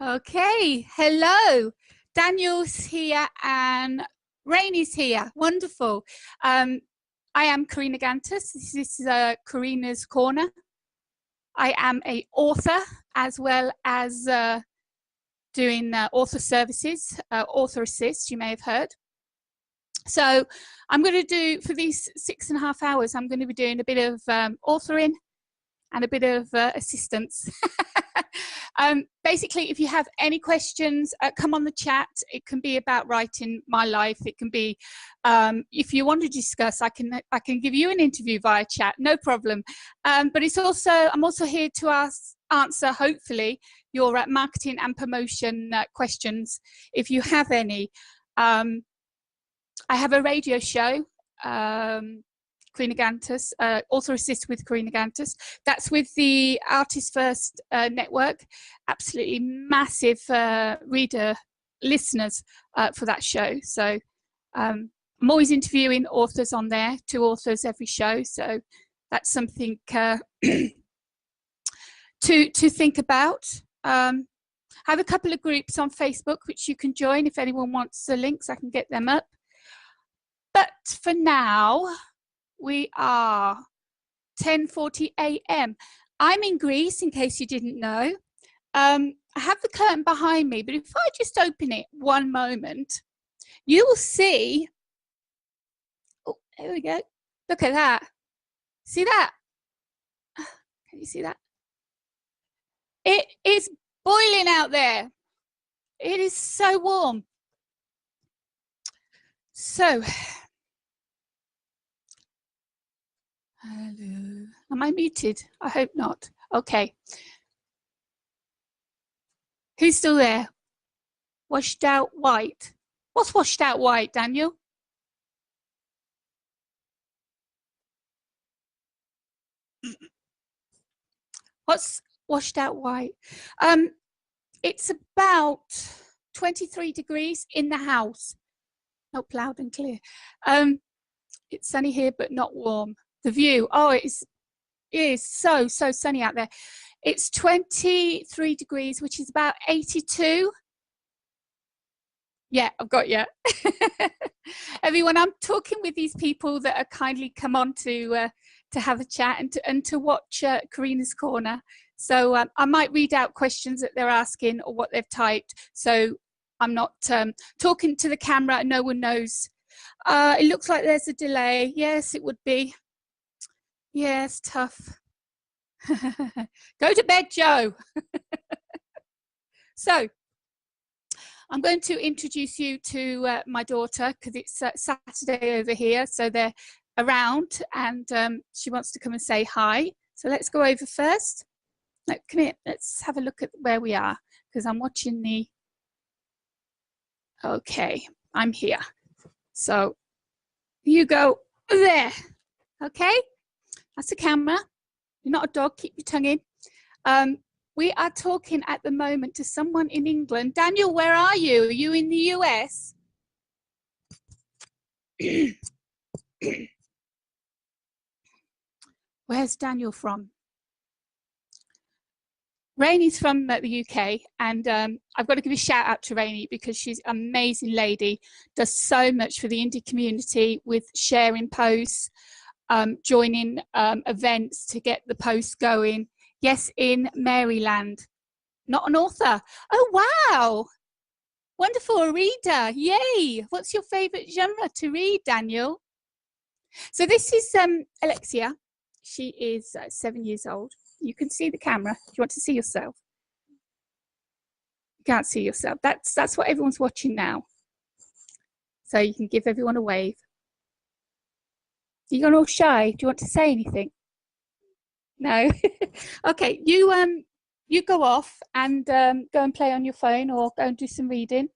Okay, hello. Daniel's here and Rainy's here. Wonderful. I am Karina Kantas. This is Karina's Corner. I am an author as well as doing author services, author assist, you may have heard. So I'm going to do, for these 6.5 hours, I'm going to be doing a bit of authoring and a bit of assistance. Basically, if you have any questions, come on the chat. It can be about writing my life. It can be, if you want to discuss, I can give you an interview via chat, no problem. But it's also, I'm also here to answer, hopefully, your marketing and promotion questions, if you have any. I have a radio show, Karina Kantas, author assist with Karina Kantas. That's with the Artist First network. Absolutely massive listeners for that show. So I'm always interviewing authors on there, 2 authors every show. So that's something to think about. I have a couple of groups on Facebook which you can join. If anyone wants the links, I can get them up. But for now, we are 10:40 a.m. I'm in Greece, in case you didn't know. I have the curtain behind me, but if I just open it one moment, you will see, oh, there we go. Look at that. See that? Can you see that? It is boiling out there. It is so warm. So, hello. Am I muted? I hope not. Okay. Who's still there? Washed out white. What's washed out white, Daniel? What's washed out white? It's about 23 degrees in the house. Not loud and clear. It's sunny here, but not warm. The view, oh, it is so sunny out there. It's 23 degrees, which is about 82. Yeah, I've got you. Everyone, I'm talking with these people that are kindly come on to have a chat and to watch Karina's Corner. So I might read out questions that they're asking or what they've typed. So I'm not talking to the camera. No one knows. It looks like there's a delay. Yes, it would be. Yes, tough. Go to bed, Joe. So I'm going to introduce you to my daughter, because it's Saturday over here, so they're around, and she wants to come and say hi. So let's go over first. No, come here, let's have a look at where we are, because I'm watching the... Okay, I'm here. So you go there. Okay, that's the camera. You're not a dog, keep your tongue in. We are talking at the moment to someone in England. Daniel, where are you? Are you in the US? Where's Daniel from? Rainy's from the UK, and I've got to give a shout out to Rainy, because she's an amazing lady, does so much for the indie community with sharing posts, joining events to get the posts going. Yes, in Maryland. Not an author. Oh, wow. Wonderful, a reader. Yay. What's your favorite genre to read, Daniel? So this is Alexia. She is 7 years old. You can see the camera. Do you want to see yourself? You can't see yourself. That's what everyone's watching now. So you can give everyone a wave. You're all shy. Do you want to say anything? No. Okay, you go off and go and play on your phone or go and do some reading.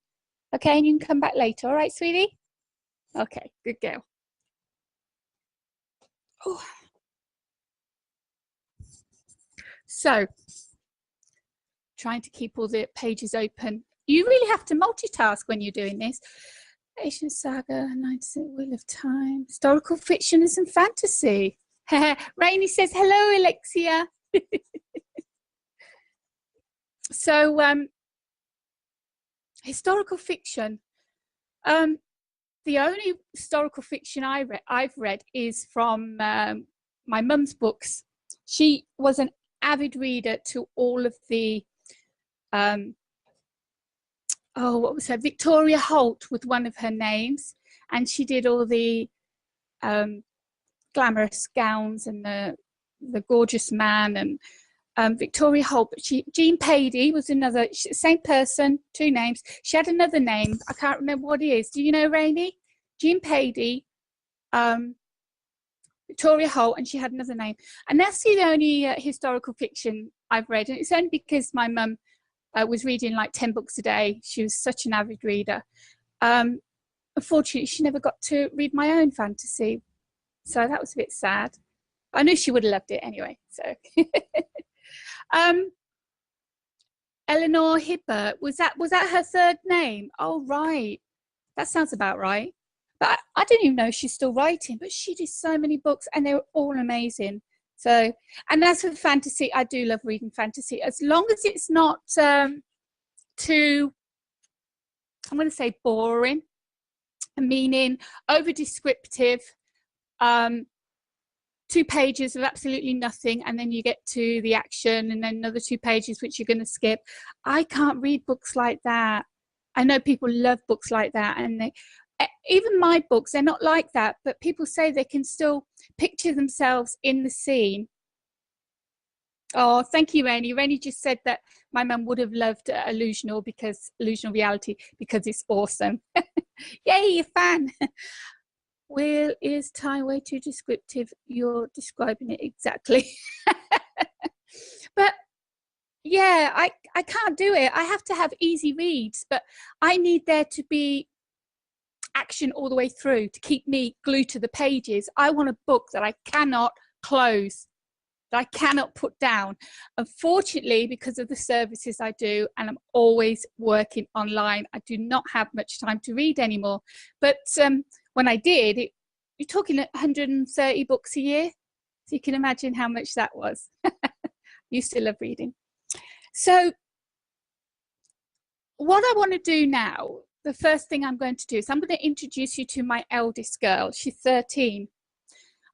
Okay, and you can come back later. All right, sweetie? Okay, good girl. Oh. So, trying to keep all the pages open. You really have to multitask when you're doing this. Asian Saga, 90 Wheel of Time, historical fiction and some fantasy. Rainy says, hello, Alexia. So Historical fiction. The only historical fiction I've read is from my mum's books. She was an avid reader to all of the what was her, Victoria Holt was one of her names, and she did all the glamorous gowns and the gorgeous man, and Victoria Holt. But Jean Pady was another, same person, two names. She had another name, I can't remember what it is. Do you know, Rainey? Jean Pady, Victoria Holt, and she had another name. And that's the only historical fiction I've read, and it's only because my mum was reading like 10 books a day. She was such an avid reader. Unfortunately, she never got to read my own fantasy, so that was a bit sad. I knew she would have loved it anyway. So, Eleanor Hibbert, was that her third name? Oh, right, that sounds about right. But I didn't even know she's still writing. But she did so many books, and they were all amazing. So, and as for fantasy, I do love reading fantasy, as long as it's not too, I'm going to say, boring, meaning over descriptive, 2 pages of absolutely nothing, and then you get to the action, and then another 2 pages which you're going to skip. I can't read books like that. I know people love books like that, and even my books, they're not like that, but people say they can still picture themselves in the scene. Oh, thank you, Rainey. Rainey just said that my mum would have loved illusional reality because it's awesome. Yay, a fan. Will, is time way too descriptive? You're describing it exactly. But yeah, I can't do it. I have to have easy reads, but I need there to be action all the way through to keep me glued to the pages. I want a book that I cannot close, that I cannot put down. Unfortunately, because of the services I do, and I'm always working online, I do not have much time to read anymore. But when I did, you're talking 130 books a year, so you can imagine how much that was. Used to love reading. So what I want to do now, the first thing I'm going to do is I'm going to introduce you to my eldest girl. She's 13.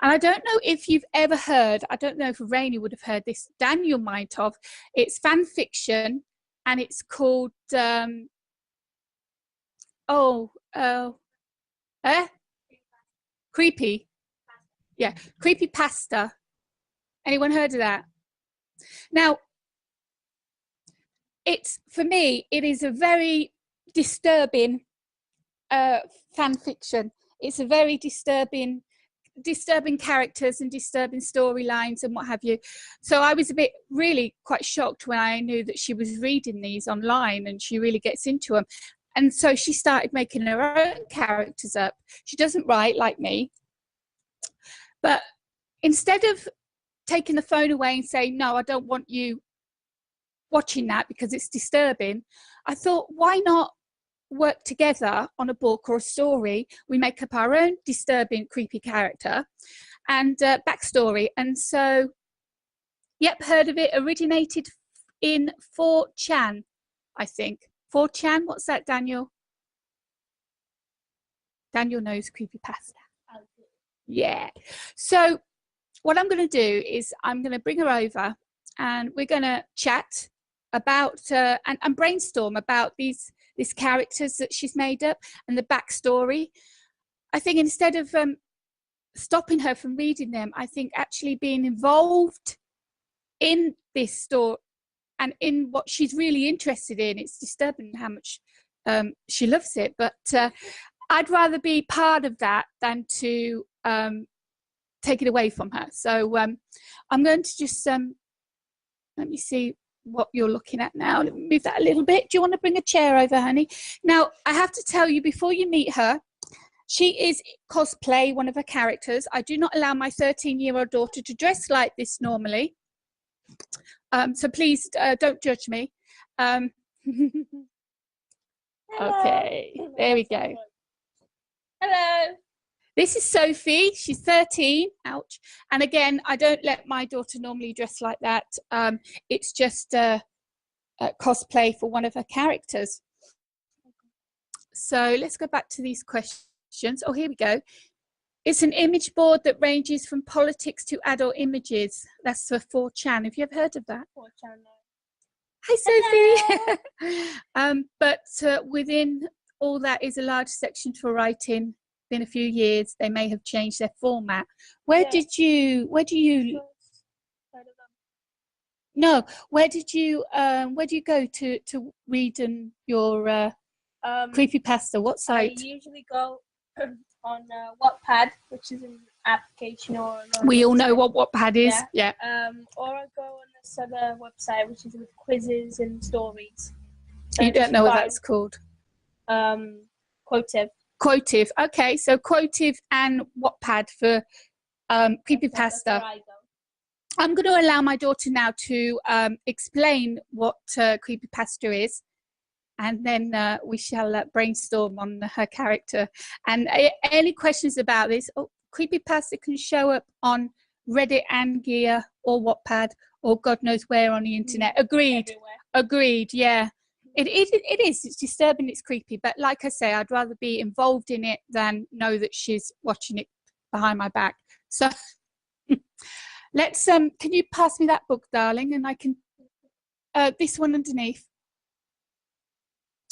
And I don't know if you've ever heard, I don't know if Rainey would have heard this, Daniel might have. It's fan fiction, and it's called, Creepy. Yeah, Creepypasta. Anyone heard of that? Now, for me, it is a very disturbing fan fiction. It's a very disturbing characters and disturbing storylines and what have you. So I was really quite shocked when I knew that she was reading these online, and she really gets into them. And so she started making her own characters up. She doesn't write like me, but instead of taking the phone away and saying, no, I don't want you watching that because it's disturbing, I thought, why not work together on a book or a story? We make up our own disturbing, creepy character and backstory. And so, yep, heard of it. Originated in 4chan, I think. 4chan, what's that, Daniel? Daniel knows Creepypasta. Yeah. So what I'm going to do is I'm going to bring her over, and we're going to chat about and brainstorm about these characters that she's made up and the backstory. I think instead of stopping her from reading them, I think actually being involved in this story and in what she's really interested in. It's disturbing how much she loves it, but I'd rather be part of that than to take it away from her. So I'm going to just let me see what you're looking at now. Let me move that a little bit. Do you want to bring a chair over, honey? Now, I have to tell you, before you meet her, she is cosplay, one of her characters. I do not allow my 13-year-old daughter to dress like this normally. So please don't judge me. Okay, there we go. Hello. This is Sophie. She's 13. Ouch. And again, I don't let my daughter normally dress like that. It's just cosplay for one of her characters. So let's go back to these questions. Oh, here we go. It's an image board that ranges from politics to adult images. That's for 4chan. Have you ever heard of that? 4chan, no. Hi, Sophie. But within all that is a large section for writing. In a few years, they may have changed their format. Where do you go to read your creepypasta? What site? I usually go on Wattpad, which is an application or we all know what Wattpad is. Yeah. Or I go on this other website, which is with quizzes and stories. So you don't know what that's called? Quotive. Quotive. Okay, so Quotive and Wattpad for creepypasta. I'm going to allow my daughter now to explain what creepypasta is, and then we shall brainstorm on her character. And any questions about this, creepypasta can show up on Reddit and Gear or Wattpad or God knows where on the internet. Agreed. Everywhere. Agreed. Yeah. It is. It's disturbing. It's creepy. But like I say, I'd rather be involved in it than know that she's watching it behind my back. So let's. Can you pass me that book, darling? And I can. This one underneath.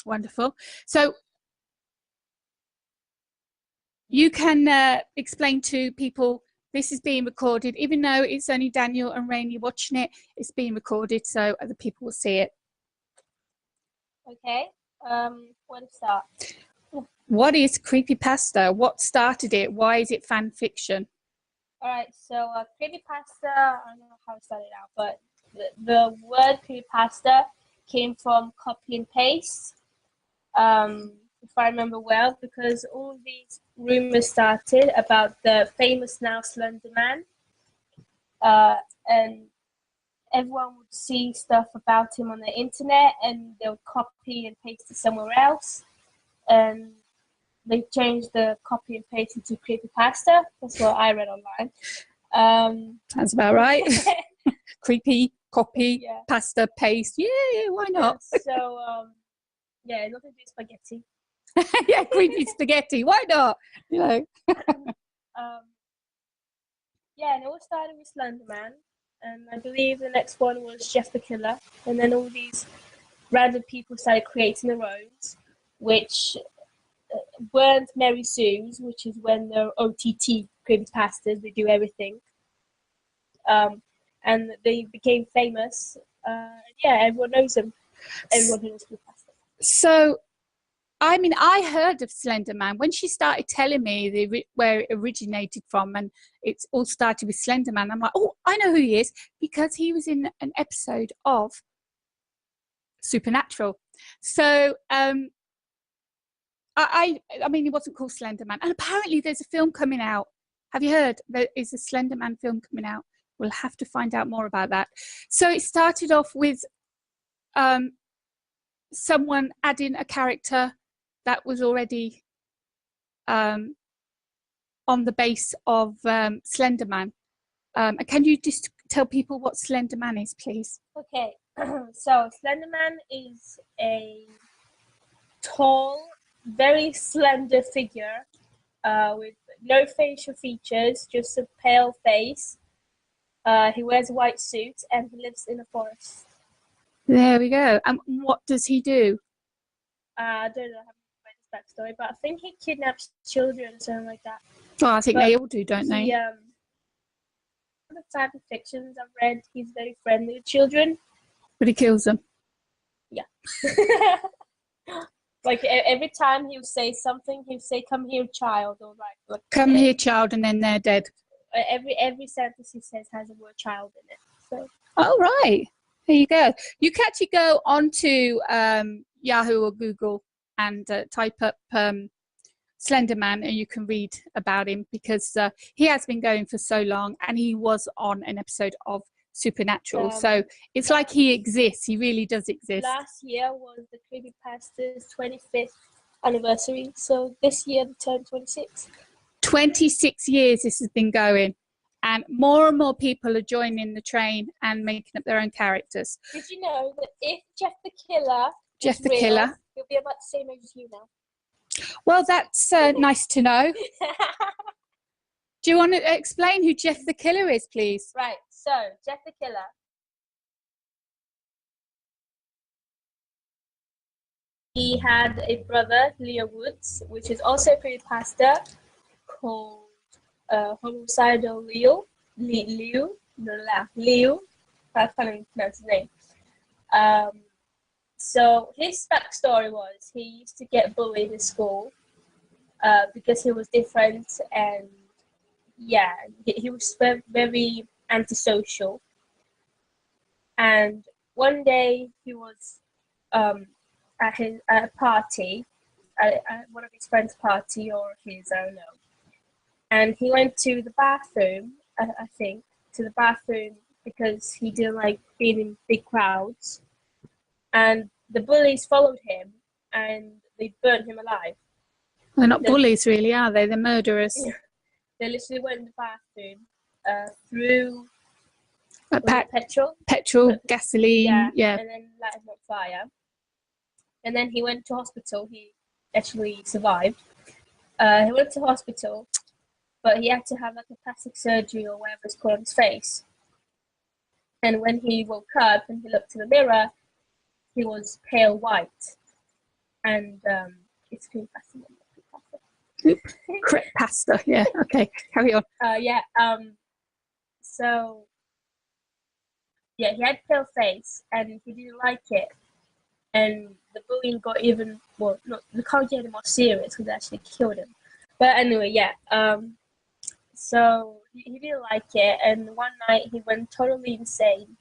Wonderful. So you can explain to people this is being recorded, even though it's only Daniel and Rainey watching it. It's being recorded, so other people will see it. Okay, where to start? What is creepypasta? What started it? Why is it fan fiction? All right, so creepypasta, I don't know how it started out, but the word creepypasta came from copy and paste, if I remember well, because all these rumors started about the famous now Slender Man, and everyone would see stuff about him on the internet and they would copy and paste it somewhere else. And they changed the copy and paste into creepypasta. That's what I read online. That's about right. Creepy, copy, pasta, paste. Yeah, why not? Yeah, so, yeah, nothing to do with spaghetti. Yeah, creepy spaghetti. Why not? You know. Yeah, and it all started with Slender Man. And I believe the next one was Jeff the Killer. And then all these random people started creating their own, which weren't Mary Sue's, which is when they're OTT creepypastas, they do everything. And they became famous. Yeah, everyone knows them. Everyone knows creepypasta. So, I mean, I heard of Slender Man when she started telling me where it originated from, and it's all started with Slender Man. I'm like, oh, I know who he is because he was in an episode of Supernatural. So, I mean, he wasn't called Slender Man, and apparently there's a film coming out. Have you heard? There is a Slender Man film coming out. We'll have to find out more about that. So it started off with someone adding a character that was already on the base of Slender Man. Can you just tell people what Slender Man is, please? Okay, so Slender Man is a tall, very slender figure with no facial features, just a pale face. He wears a white suit and he lives in a forest. There we go. And what does he do? I don't know. Backstory, but I think he kidnaps children or something like that. Oh, I think they all do, don't they? The type of fictions I've read, he's very friendly with children. But he kills them. Yeah. Like every time he would say something, he would say, "Come here, child," or like "Come here, child," and then they're dead. Every sentence he says has a word "child" in it. So. Oh right, there you go. You can actually go onto Yahoo or Google and type up Slender Man, and you can read about him because he has been going for so long, and he was on an episode of Supernatural. So it's like he exists. He really does exist. Last year was the Creepypasta's 25th anniversary. So this year they turned 26. 26 years this has been going. And more people are joining the train and making up their own characters. Did you know that if Jeff the Killer Killer, he'll be about the same age as you now? Well, that's nice to know. Do you want to explain who Jeff the Killer is, please? Right, so Jeff the Killer. He had a brother, Leo Woods, which is also a creepypasta called Homicidal Leo. Leo. I can't even pronounce his name. So his backstory was he used to get bullied in school because he was different, and yeah, he was very antisocial. And one day he was at a party, at one of his friends' party or his, I don't know. And he went to the bathroom, I think, because he didn't like being in big crowds. And the bullies followed him and they burned him alive. They're not bullies, really, are they? They're murderers. Yeah. They literally went in the bathroom, threw petrol, gasoline, yeah, and then light him on fire. And then he went to hospital. He actually survived. He went to hospital, but he had to have like a plastic surgery or whatever it's called on his face. And when he woke up and he looked in the mirror, he was pale white. And it's creepypasta. Creepypasta, yeah. Okay, carry on. So yeah, he had pale face and he didn't like it. And the bullying got even more, the can't get any more serious because they actually killed him. But anyway, yeah. So he didn't like it, and one night he went totally insane.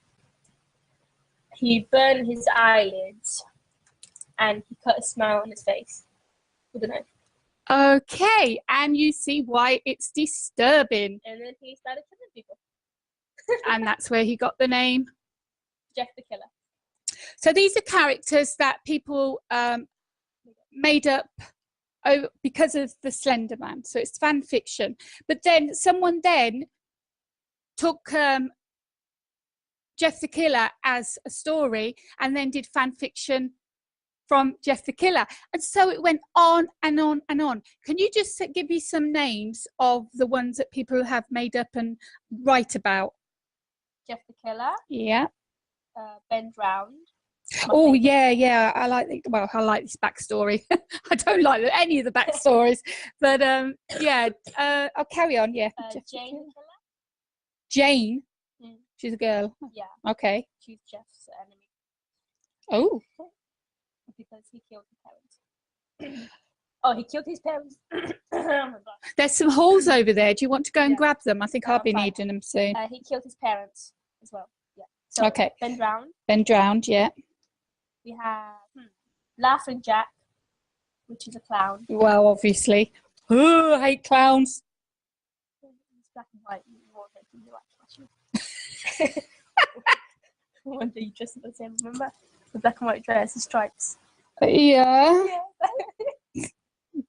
He burned his eyelids and he cut a smile on his face with a knife. Okay, and you see why it's disturbing. And then he started killing people. And that's where he got the name Jeff the Killer. So these are characters that people made up because of the Slender Man. So it's fan fiction. But then someone then took Jeff the Killer as a story and then did fan fiction from Jeff the Killer. And so it went on and on and on. Can you just give me some names of the ones that people have made up and write about? Jeff the Killer. Yeah. Ben Drowned. Oh yeah, I like this backstory. I don't like any of the backstories, but I'll carry on. Yeah. Jane the Killer. Jane. She's a girl. Yeah. Okay. She's Jeff's enemy. Oh. Because he killed his parents. Oh, he killed his parents. Oh my God. There's some holes over there. Do you want to go and grab them? I think I'll be needing them soon. He killed his parents as well. Yeah. So, okay. Ben Drowned. Ben Drowned, yeah. We have Laughing Jack, which is a clown. Well, obviously. Oh, I hate clowns. It's black and white. You won't get to watch. One day you dressed the same, remember? The black and white dress, the stripes. Yeah.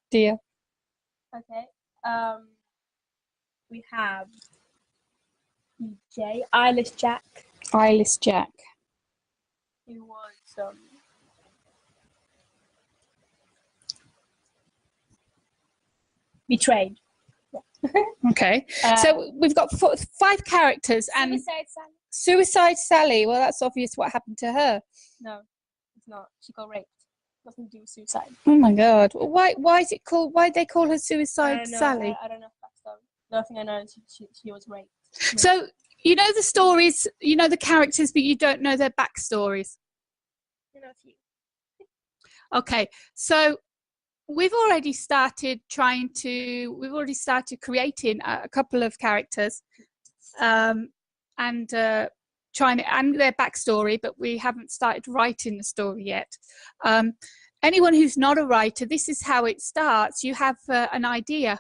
Dear. Okay. We have Eyeless Jack. Eyeless Jack. Who was betrayed. Yeah. Okay. So we've got 5 characters and Suicide Sally. Well, that's obvious what happened to her. No, it's not. She got raped. Nothing to do with suicide. Oh my God. Why is it called? Why they call her Suicide Sally? I don't know if that's the only thing I know is she was raped. So you know the stories, you know the characters, but you don't know their backstories. You know a few. Okay, so we've already started creating a couple of characters, and their backstory, but we haven't started writing the story yet. Anyone who's not a writer, this is how it starts. You have an idea.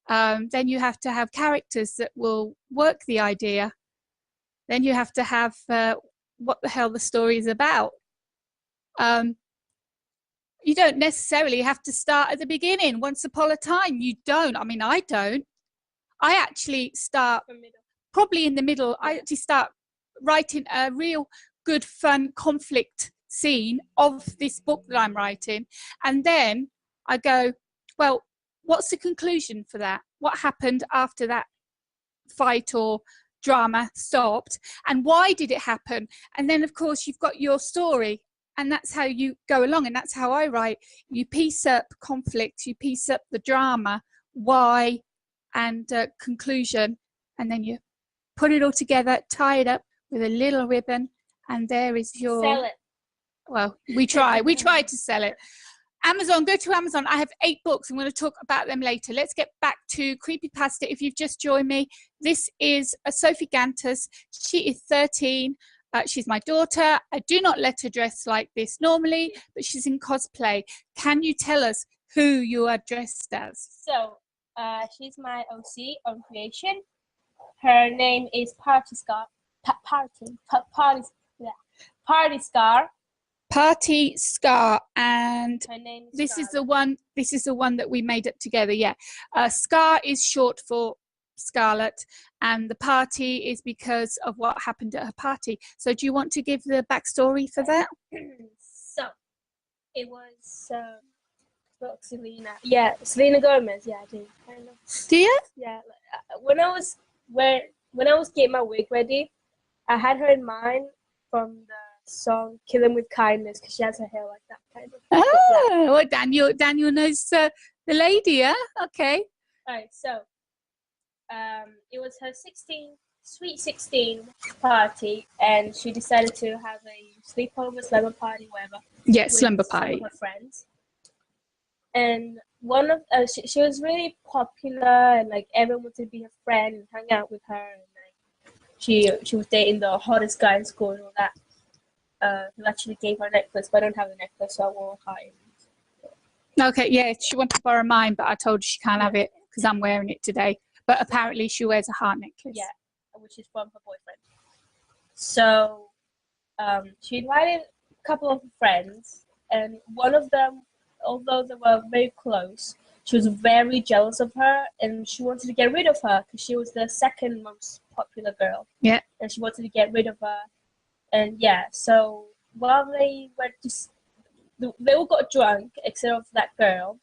Then you have to have characters that will work the idea. Then you have to have what the hell the story is about. You don't necessarily have to start at the beginning. Once upon a time, you don't. I mean, I don't. I actually start probably in the middle. I actually start writing a real good, fun conflict scene of this book that I'm writing. And then I go, well, what's the conclusion for that? What happened after that fight or drama stopped, and why did it happen? And then of course you've got your story, and that's how you go along, and that's how I write. You piece up conflict, you piece up the drama, why, and conclusion, and then you put it all together, tie it up with a little ribbon, and there is your... Sell it. Well, we try to sell it. Amazon, go to Amazon. I have 8 books. I'm going to talk about them later. Let's get back to Creepypasta. If you've just joined me, this is Sophie Kantas. She is 13. She's my daughter. I do not let her dress like this normally, but she's in cosplay. Can you tell us who you are dressed as? So, she's my OC on creation. Her name is Party Scar. Party Scar. Party Scar, and her name is this is the one. This is the one that we made up together. Yeah, Scar is short for Scarlet, and the party is because of what happened at her party. So, do you want to give the backstory for that? So, it was Selena. Yeah, Selena Gomez. Yeah, I do. Kind of. Do you? Yeah, when I was getting my wig ready, I had her in mind from the song "Kill 'Em with Kindness" because she has her hair like that kind of. Oh, well, Daniel knows the lady, yeah? Okay. Alright, so it was her sweet 16 party, and she decided to have a sleepover, slumber party, whatever. Yeah, slumber party. With her friends, and one of she was really popular, and like everyone wanted to be her friend and hang out with her, and like she was dating the hottest guy in school and all that. Who actually gave her a necklace, but I don't have the necklace, so I won't hide. Okay, yeah, she wanted to borrow mine, but I told her she can't have it because I'm wearing it today. But apparently she wears a heart necklace. Yeah, which is from her boyfriend. So she invited a couple of friends, and one of them, although they were very close, she was very jealous of her, and she wanted to get rid of her because she was the second most popular girl. Yeah. And she wanted to get rid of her. And yeah, so while they were they all got drunk except for that girl.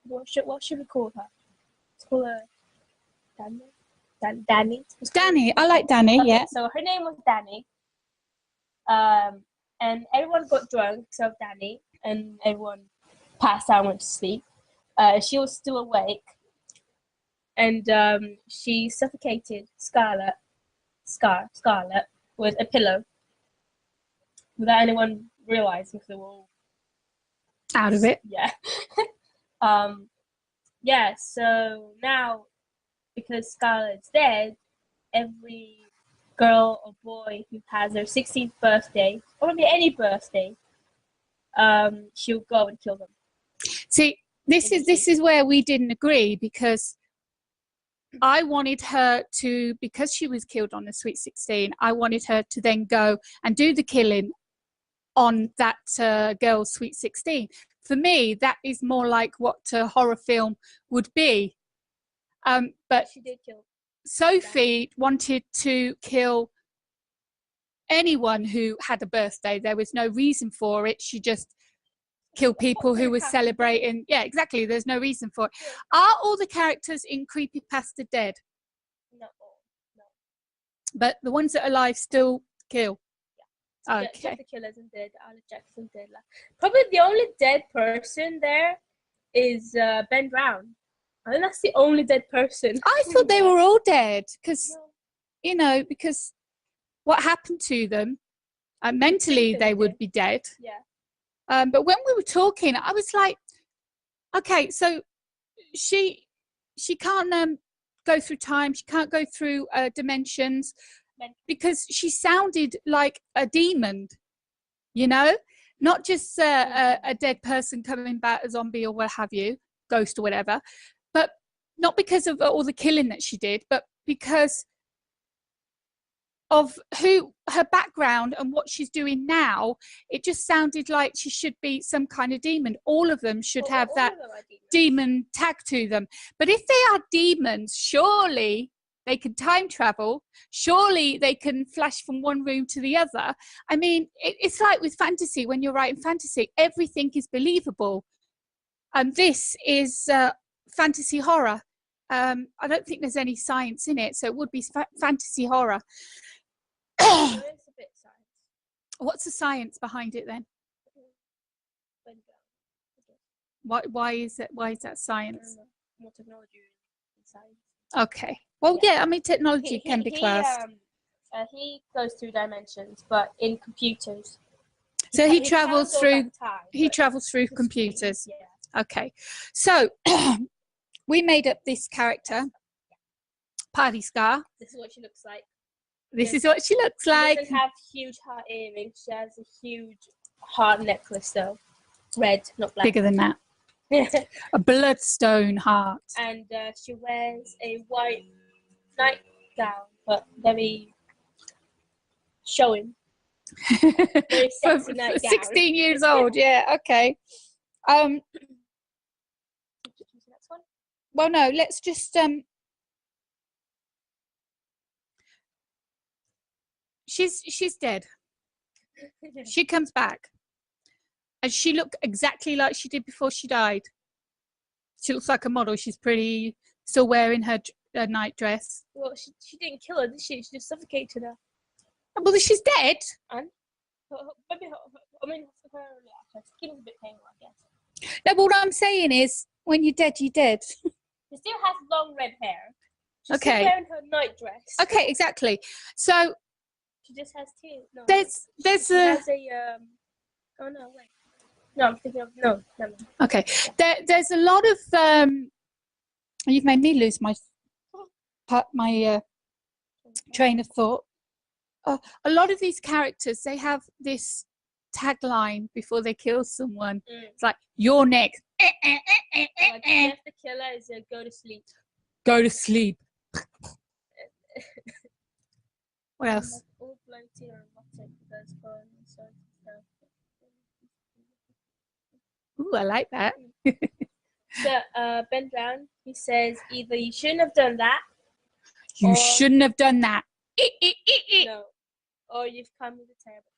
What should we call her? Let's call her Danny. Danny. Danny. I like Danny. Okay, yeah. So her name was Danny. And everyone got drunk except Danny, and everyone passed out and went to sleep. She was still awake, and she suffocated Scarlet with a pillow without anyone realizing because they were all out of it. Yeah. Yeah, so now because Scarlett's dead, every girl or boy who has their 16th birthday, or maybe any birthday, she'll go and kill them. See, this is where we didn't agree, because I wanted her to, because she was killed on the Sweet 16, I wanted her to then go and do the killing on that girl's Sweet 16. For me, that is more like what a horror film would be. But she did kill. Sophie wanted to kill anyone who had a birthday. There was no reason for it. She just killed people who were celebrating. Yeah, exactly. There's no reason for it. Are all the characters in Creepypasta dead? Not all. No. But the ones that are alive still kill. Yeah. Okay. Jeff the Killer isn't dead. Alex Jackson dead. Probably the only dead person there is Ben Brown. I think that's the only dead person. I thought they were all dead because, you know, because what happened to them, mentally they would be dead. Yeah. But when we were talking, I was like, okay, so she can't go through time. She can't go through dimensions because she sounded like a demon, you know, not just a dead person coming back, a zombie or what have you, ghost or whatever, but not because of all the killing that she did, but because of her background and what she's doing now. It just sounded like she should be some kind of demon. All of them should have that demon tag to them. But if they are demons, surely they can time travel. Surely they can flash from one room to the other. I mean, it's like with fantasy. When you're writing fantasy, everything is believable. This is fantasy horror. I don't think there's any science in it, so it would be fantasy horror. There is a bit of science. What's the science behind it then? Why is that science? More technology in science. Okay. Well, yeah, I mean, technology can be classed. He goes through dimensions, but in computers. So he travels through. Time, he travels through computers. Yeah. Okay. So we made up this character, Party Scar. This is what she looks like. This is what she looks like. She doesn't have huge heart earrings. She has a huge heart necklace, though. Red, not black. Bigger than that. A bloodstone heart. And she wears a white nightgown, but very showing. Very sexy nightgown. 16 years old, yeah, okay. Well, no, let's just she's dead. She comes back, and she looked exactly like she did before she died. She looks like a model. She's pretty, still wearing her night dress. Well, she didn't kill her, did she? She just suffocated her. Well, she's dead. And maybe her skin's a bit painful, I guess. No, but what I'm saying is, when you're dead, you're dead. She still has long red hair. She's Okay. still wearing her night dress. Okay, exactly. So she just has tears. No, there's she has a oh no, wait. No, I'm thinking of no. Okay, there's a lot of you've made me lose my train of thought. A lot of these characters, they have this tagline before they kill someone. It's like, "You're next." Death the killer is go to sleep. Go to sleep. What else? Ooh, I like that. So Ben Brown, he says either you shouldn't have done that. You shouldn't have done that. No. Or you've come with a terrible.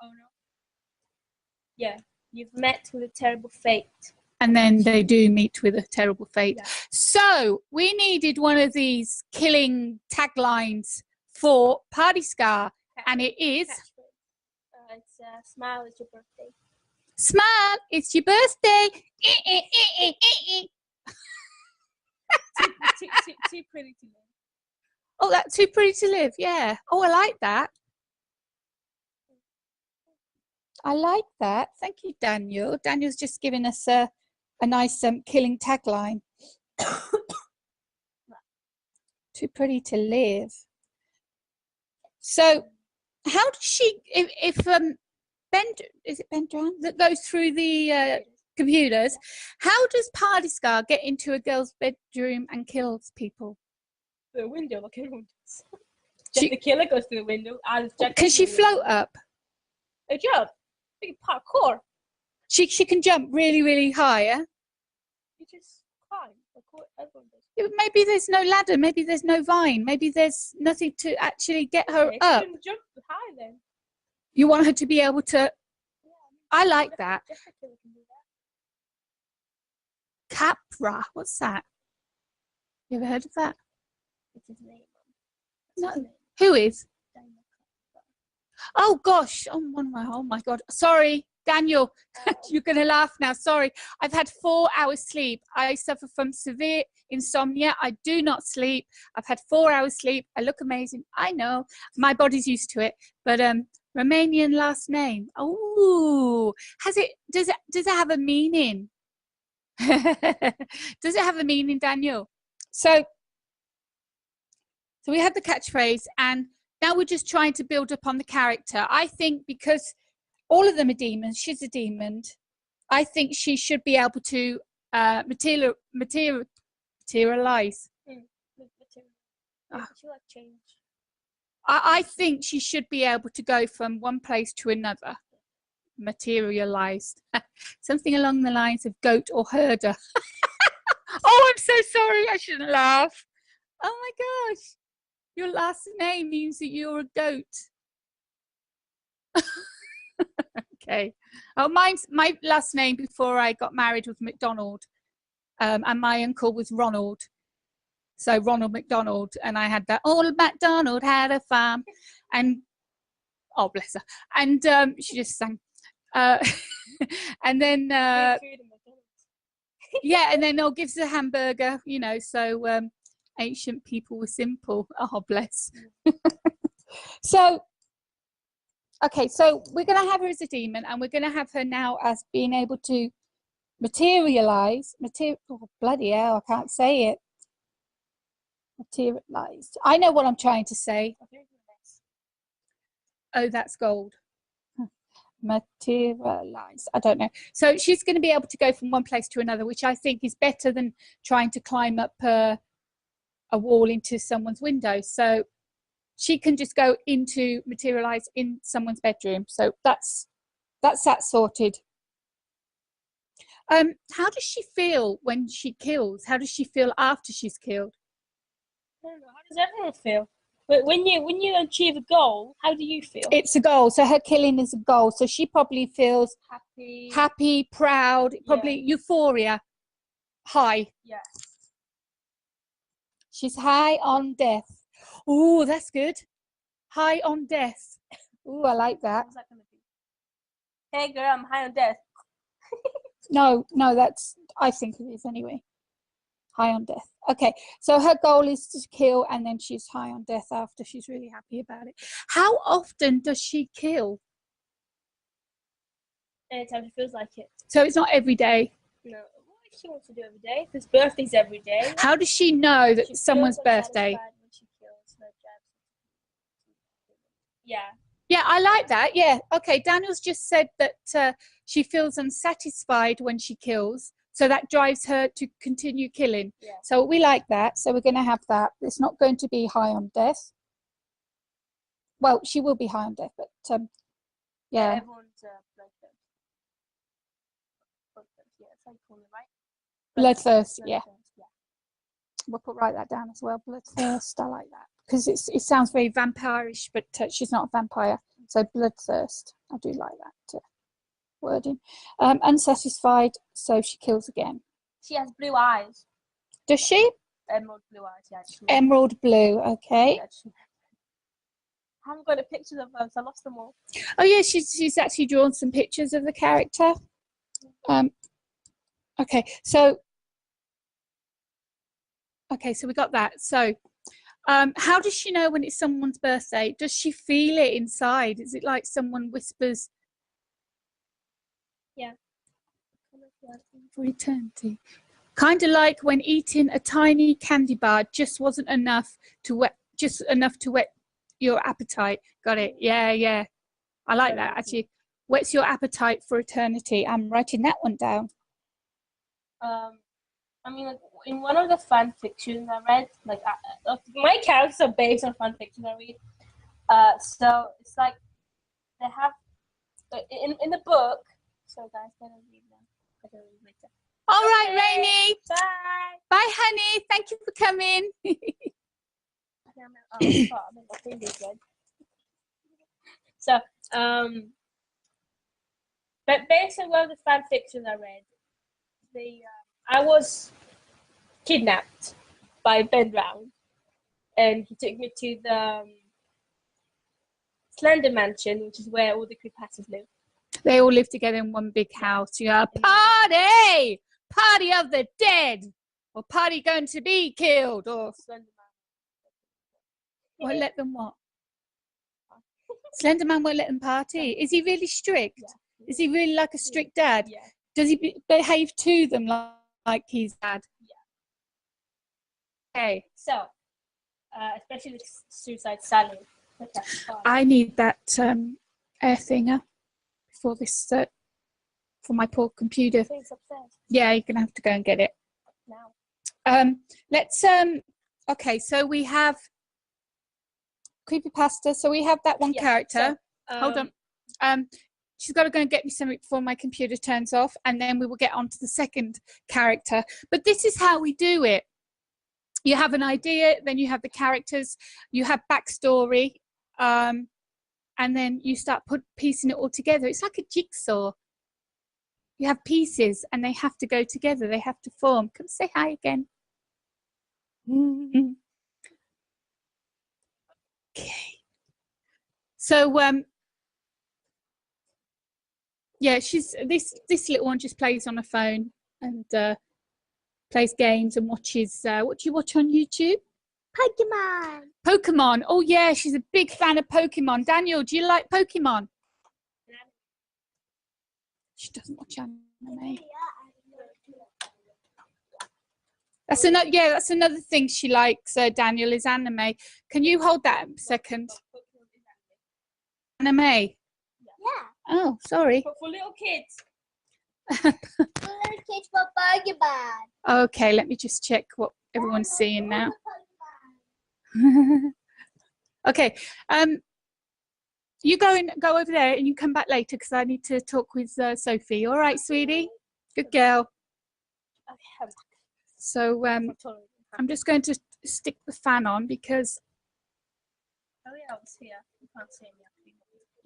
Oh no. Yeah, you've met with a terrible fate. And then they do meet with a terrible fate. Yeah. So we needed one of these killing taglines for Party Scar, and it is it's smile, it's your birthday. Smile, it's your birthday. Too pretty to live. Oh, that's too pretty to live. Yeah. Oh, I like that. I like that. Thank you, Daniel. Daniel's just giving us a nice killing tagline. Too pretty to live. So, how does she? If Ben, is it Ben Drown that goes through the computers? How does Party Scar get into a girl's bedroom and kills people? Through a window, like everyone does. The killer goes through the window. Can she float up? A jump. Big parkour. She can jump really, really high, yeah? You just climb. Everyone does. Yeah, maybe there's no ladder. Maybe there's no vine. Maybe there's nothing to actually get her up. She can jump high then. You want her to be able to. Yeah, I like that. Just the killer can do that. Capra. What's that? You ever heard of that? It's his name. No. Who is? Oh gosh. Oh my God. Sorry, Daniel. You're going to laugh now. Sorry. I've had 4 hours sleep. I suffer from severe insomnia. I do not sleep. I've had 4 hours sleep. I look amazing. I know. My body's used to it. But Romanian last name. Oh, does it have a meaning? Does it have a meaning, Daniel? So we had the catchphrase, and now we're just trying to build up on the character. I think because all of them are demons, she's a demon, I think she should be able to materialize. Change. I think she should be able to go from one place to another. Materialized. Something along the lines of goat or herder. Oh, I'm so sorry. I shouldn't laugh. Oh my gosh. Your last name means that you're a goat. Okay. Oh, my last name before I got married was McDonald, and my uncle was Ronald. So Ronald McDonald, and I had that. Old MacDonald had a farm, and oh bless her, and she just sang, and then yeah, and then gives a hamburger, you know. So ancient people were simple. Oh bless. So okay, so we're going to have her as a demon, and we're going to have her now as being able to materialize. Oh, bloody hell, I can't say it. Materialized. I know what I'm trying to say. Oh, that's gold. Materialized. I don't know. So she's going to be able to go from one place to another, which I think is better than trying to climb up a wall into someone's window. So she can just go into materialize in someone's bedroom. So that's that sorted. How does she feel when she kills? How does she feel after she's killed? I don't know. How does everyone feel? But when you achieve a goal, how do you feel? It's a goal. So her killing is a goal. So she probably feels happy, proud, probably euphoria, high. Yeah. She's high on death. Oh, that's good. High on death. Oh, I like that. What's that gonna be? Hey girl, I'm high on death. No, that's, I think it is anyway. High on death. Okay, so her goal is to kill, and then she's high on death after she's really happy about it. How often does she kill? Anytime she feels like it. So it's not every day? No. What if she wants to do every day? Because birthday's every day. How does she know that someone's birthday? When she kills her yeah. Yeah, I like that. Yeah. Okay, Daniel's just said that she feels unsatisfied when she kills. So that drives her to continue killing. Yeah. So we like that. So we're going to have that. It's not going to be high on death. Well, she will be high on death, but yeah. Everyone's bloodthirst. Yeah, it's like Korner, right? Bloodthirst, yeah. We'll write that down as well. Bloodthirst, I like that. Because it sounds very vampirish, but she's not a vampire. So bloodthirst, I do like that wording. Unsatisfied, so she kills again. She has blue eyes. Does she? Emerald blue eyes, yeah. Emerald blue, okay. I haven't got a picture of her, so I lost them all. Oh yeah, she's actually drawn some pictures of the character. Okay, so we got that. So how does she know when it's someone's birthday? Does she feel it inside? Is it like someone whispers? Yeah. For eternity. Kind of like when eating a tiny candy bar just wasn't enough to whet your appetite. Got it? Yeah. I like that actually. Whets your appetite for eternity. I'm writing that one down. I mean, like, in one of the fan fictions I read, like my characters are based on fan fiction I read. So it's like they have in the book. So guys, I don't read them. I don't read later. All right, Rainy. Bye. Bye, honey. Thank you for coming. So but based on one of the fan fictions I read, I was kidnapped by Ben Brown, and he took me to the Slender Mansion, which is where all the Creepypastas live. They all live together in one big house. You know, party of the dead, or party going to be killed, or Slender Man. won't let them what? Slender Man won't let them party. Is he really strict? Yeah. Is he really like a strict dad? Yeah. Does he behave to them like he's dad? Yeah. Okay. So, especially with Suicide Sally. I need that air thinger for this for my poor computer. It's upstairs. Yeah, you're gonna have to go and get it now. Let's okay, so we have Creepypasta. So we have that one character. So, hold on. She's got to go and get me something before my computer turns off, and then we will get on to the second character. But this is how we do it. You have an idea, then you have the characters, you have backstory, and then you start piecing it all together. It's like a jigsaw. you have pieces and they have to go together. They have to form. Come say hi again. Okay. So yeah, she's this little one just plays on a phone and plays games and watches. What do you watch on YouTube? Pokemon. Pokemon. Oh yeah, she's a big fan of Pokemon. Daniel, do you like Pokemon? She doesn't watch anime. That's another. Yeah, that's another thing she likes. Daniel, is anime. Can you hold that a second? Anime. Yeah. Oh, sorry. For little kids. For little kids for Pokemon. Okay, let me just check what everyone's seeing now. Okay. You go over there and you come back later because I need to talk with Sophie. All right, sweetie. Good girl. Okay. So I'm just going to stick the fan on because. Oh yeah, it's here. You can't see me.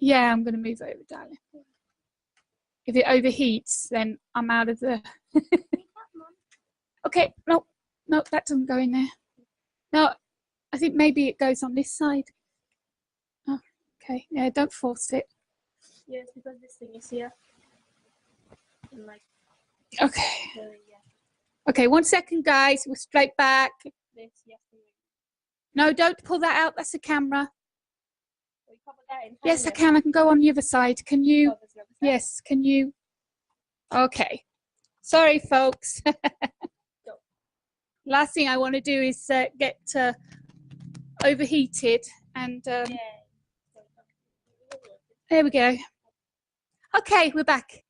Yeah, I'm going to move over, darling. If it overheats, then I'm out of the. Okay, no, that doesn't go in there. No, I think maybe it goes on this side. Oh, okay. Yeah, don't force it. Yes, because this thing is here. And like. Okay. Yeah. Okay, 1 second, guys. We're straight back. This, yes. No, don't pull that out. That's the camera. So you cover that in, Yes, I can. I can go on the other side. Can you? Oh, Yes, can you? Okay. Sorry, folks. Last thing I want to do is get overheated and there we go. Okay, we're back.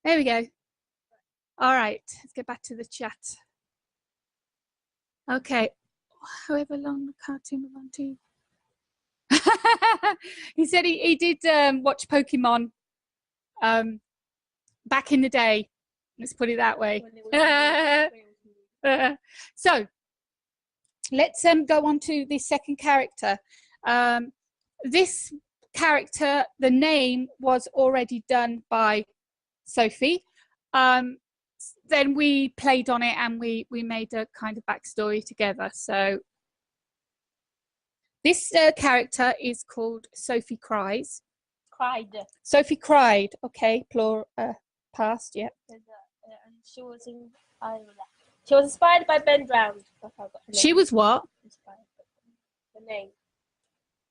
There we go. All right, let's get back to the chat. Okay, however long the cartoon was on TV. He said he did watch Pokemon back in the day. Let's put it that way. So let's go on to the second character. This character, the name was already done by Sophie. Then we played on it and we made a kind of backstory together. So this character is called Sophie Cries. Cried. Sophie cried. Okay, plural, past. Yeah. And she was inspired by Ben Drowned. She was what? Inspired by the name.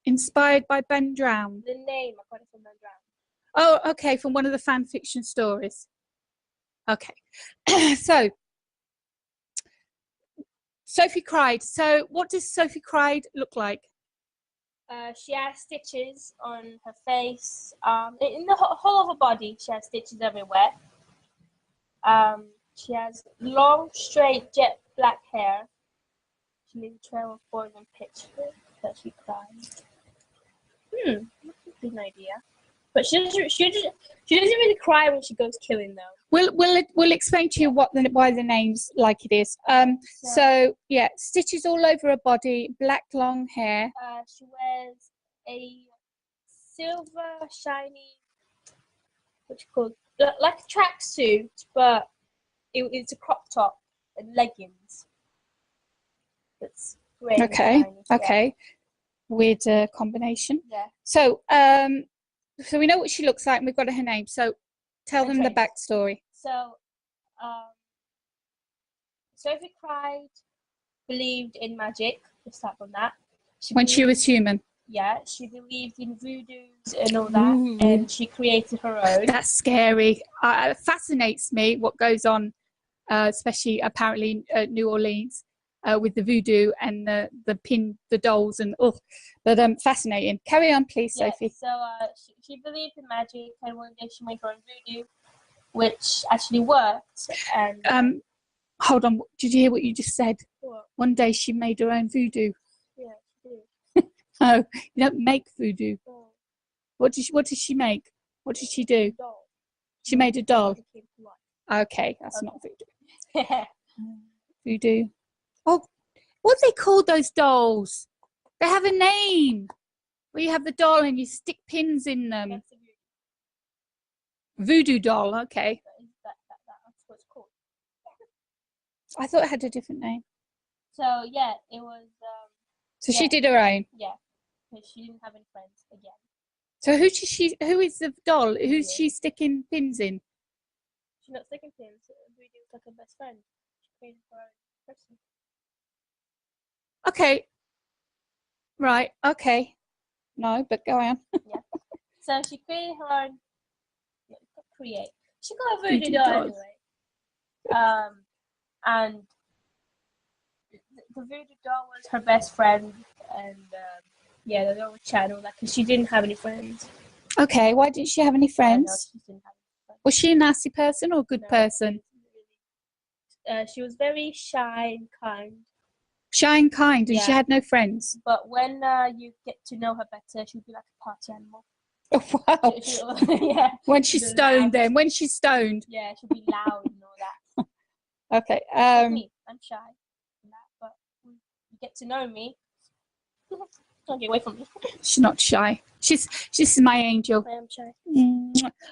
Inspired by Ben Drowned. The name I got it from Ben Drowned. Oh, okay, from one of the fan fiction stories. Okay, so Sophie cried. So what does Sophie cried look like? She has stitches on her face, in the whole of her body. She has stitches everywhere. She has long, straight, jet black hair. She leaves a trail of boiling pitch that she cries. That's a good idea. But she doesn't really cry when she goes killing though. We'll explain to you why the name's like it is. So yeah, stitches all over her body, black long hair. She wears a silver shiny, what's it called, like a tracksuit, but it's a crop top and leggings. That's great. Okay, shiny, okay, weird combination. Yeah. So so we know what she looks like and we've got her name. So tell them the backstory. So, Sophie cried, believed in magic. Let's start from that. When she was human. Yeah, she believed in voodoos and all that, and she created her own. That's scary. It fascinates me what goes on, especially apparently in New Orleans, with the voodoo and the dolls and but fascinating. Carry on, please, Yeah, Sophie. so she believed in magic, and one day she made her own voodoo, which actually worked. And hold on, did you hear what you just said? What? One day she made her own voodoo. Yeah, she did. Oh, you don't make voodoo. Oh. What did she make? What did she do? Doll. She made a doll. It came to life. Okay, that's not voodoo. Yeah. Voodoo. Oh, what do they call those dolls? They have a name. Where you have the doll and you stick pins in them. That's a Voodoo doll. Okay. I thought it had a different name. So yeah, it was. So yeah. she did her own. Yeah, because she didn't have any friends again. So who is the doll? Who's she sticking pins in? She's not sticking pins. Voodoo's like her best friend. She created her own person. Okay. Right. Okay. No, but go on. Yeah. So she created her own. Create. She got a voodoo Voodoo doll doll. anyway. And the voodoo doll was her best friend, and yeah, the little channel that because she didn't have any friends. Okay. Why didn't she have any friends? She didn't have any friends. Was she a nasty person or a good No, person? She was very shy and kind. Shy and kind, and she Yeah. had no friends. But when you get to know her better, she'll be like a party animal. Oh, wow. Yeah. When she's She'll be stoned, loud. then when she's stoned. Yeah, she'll be loud and all that. Okay. Like me, I'm shy, and that, but when you get to know me. Don't get away from me. She's not shy. She's my angel. I am shy.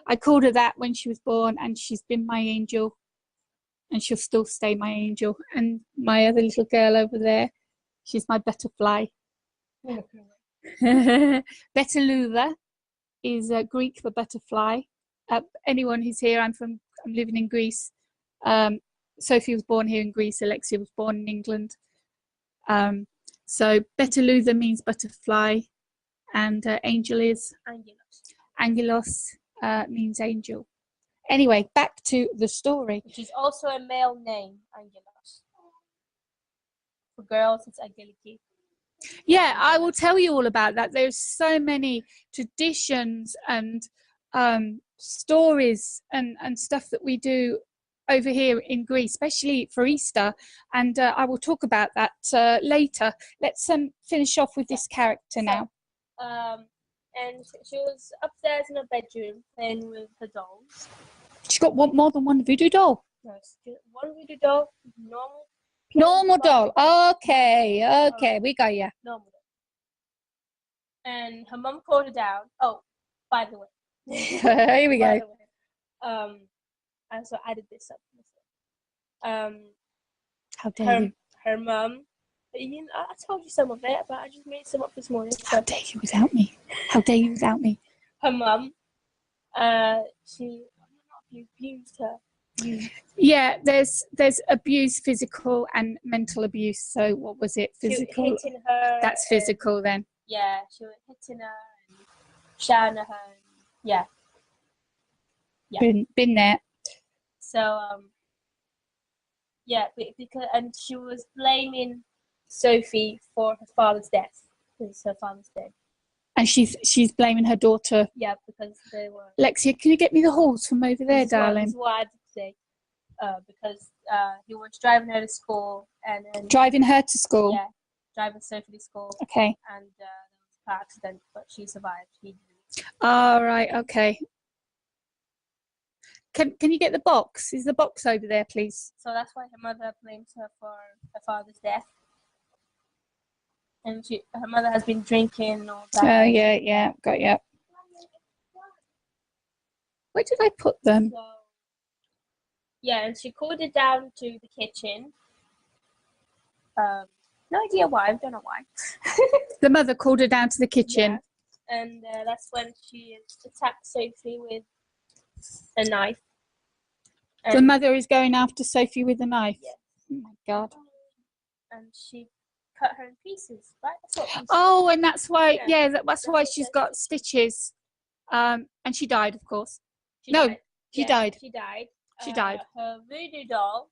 I called her that when she was born, and she's been my angel, and she'll still stay my angel. And my other little girl over there, she's my butterfly. Betalula is Greek for butterfly. Anyone who's here, I'm living in Greece. Sophie was born here in Greece. Alexia was born in England. So Betalula means butterfly, and angel is Angelos means angel. Anyway, back to the story. Which is also a male name, Angelos. For girls, it's Angeliki. Yeah, I will tell you all about that. There's so many traditions and stories and stuff that we do over here in Greece, especially for Easter, and I will talk about that later. Let's finish off with this character now. And she was upstairs in her bedroom playing with her dolls. She's got more than one voodoo doll. No, one voodoo doll, Normal doll. Okay, we got you. Normal doll. And her mum called her down. Oh, by the way. Here we go. I also added this up. How dare you? Her mum. You know, I told you some of it, but I just made some up this morning. How dare you without me? How dare you without me? Her mum. She abused her. Yeah, there's abuse, physical and mental abuse. So what was it? Physical. She was hitting her. That's physical then. Yeah, she was hitting her and shouting at her. Yeah. Been there. So yeah, because and she was blaming Sophie for her father's death because her father's dead. And she's blaming her daughter. Yeah, because they were. Lexia, can you get me the horse from over there, darling? This is what I did today. Because he was driving her to school and then driving her to school. Yeah, driving Sophie to school. Okay. And there was a car accident, but she survived. He didn't. All right. Okay. Can you get the box? Is the box over there, please? So that's why her mother blames her for her father's death. And her mother has been drinking and all that. Oh, yeah, got you. Where did I put them? So, yeah, and she called it down to the kitchen. No idea why, I don't know why. The mother called her down to the kitchen. Yeah. And that's when she attacked Sophie with a knife. And the mother is going after Sophie with a knife. Yes. Oh my God. And she cut her in pieces, right? Oh, and that's why. Yeah, that's why she's got stitches. And she died, of course. She died. She died. She died. Her voodoo doll.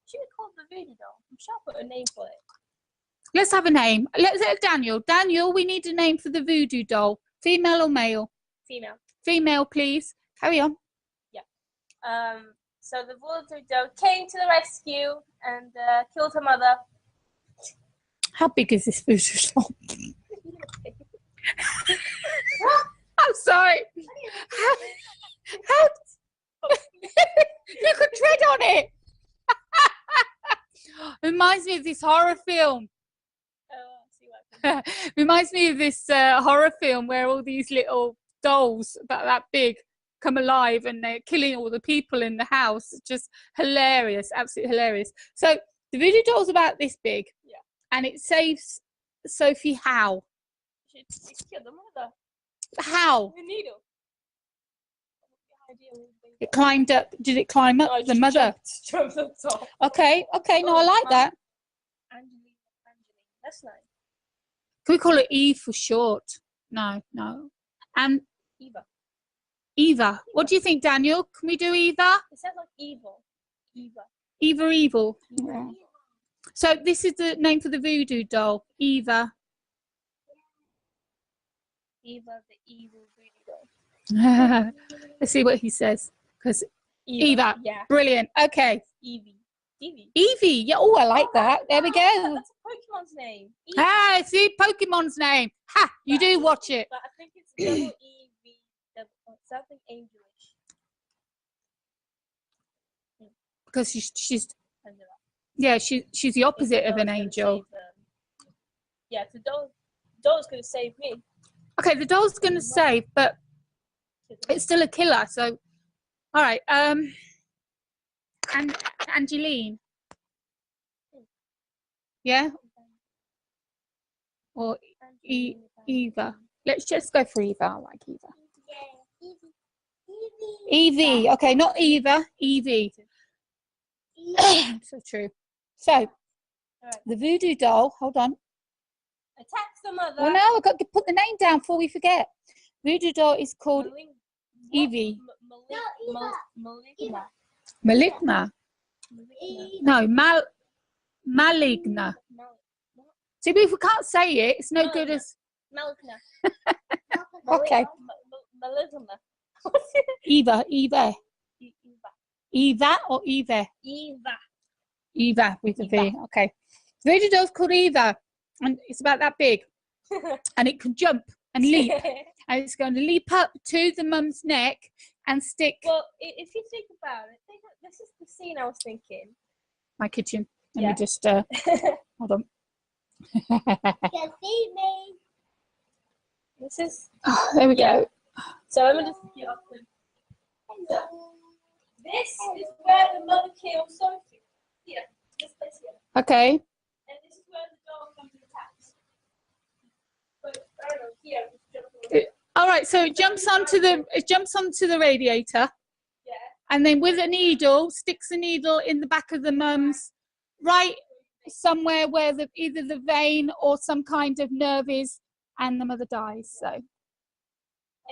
She was called the voodoo doll. I'm sure I put a name for it. Let's have a name. Let's Daniel. Daniel, we need a name for the voodoo doll. Female or male? Female. Female, please. Carry on. Yeah. So the voodoo doll came to the rescue and killed her mother. How big is this voodoo doll? I'm sorry. How you could tread on it. Reminds me of this horror film. Reminds me of this horror film where all these little dolls about that big come alive and they're killing all the people in the house. It's just hilarious, absolutely hilarious. So the voodoo doll's about this big, and it saves Sophie how? It's killed the mother. How? The needle. It climbed up. Did it climb up the mother? Jumped up top. Okay, no, I like that. Angeline. That's nice. Can we call it Eve for short? No. And Eva. What do you think, Daniel? Can we do Eva? It sounds like evil. Eva. Evil. Yeah. So this is the name for the voodoo doll, Eva. Eva, the evil voodoo doll. Let's see what he says. Because Eva. Yeah. Brilliant. Okay. Evie. Yeah. Oh, I like that. There we go. That's a Pokemon's name. Eevee. Ah, see, Pokemon's name. Ha! You do watch it. But I think it's double EV, something angelish. Because she's the opposite of an angel. Yeah, the doll's gonna save me. Okay, the doll's gonna save, but it's still a killer. So, all right. And Angeline. Yeah. Or Eva. Let's just go for Eva. I like Eva. Evie. Okay, not Eva. Evie. So true. So, the voodoo doll. Hold on. Attacks the mother. Well, now I've got to put the name down before we forget. Voodoo doll is called Evie. Maligna. No, Maligna. See, if we can't say it, it's no good as. Maligna. Okay. Maligna. Eva or Eva? Eva with a V. Okay. Voodoo doll's called Eva, and it's about that big, and it can jump and leap, and it's going to leap up to the mum's neck and stick. Well, if you think about it, this is the scene I was thinking. My kitchen. Let me just hold on. Can see me. This is. Oh, there we go. So let me just get up. This is where the mother kills Sophie. Here, this place here. Okay. And this is where the dog comes and attacks. But I don't know, here. All right, so it jumps onto the radiator. Yeah. And then with a needle, sticks a needle in the back of the mum's, right somewhere where either the vein or some kind of nerve is, and the mother dies. So.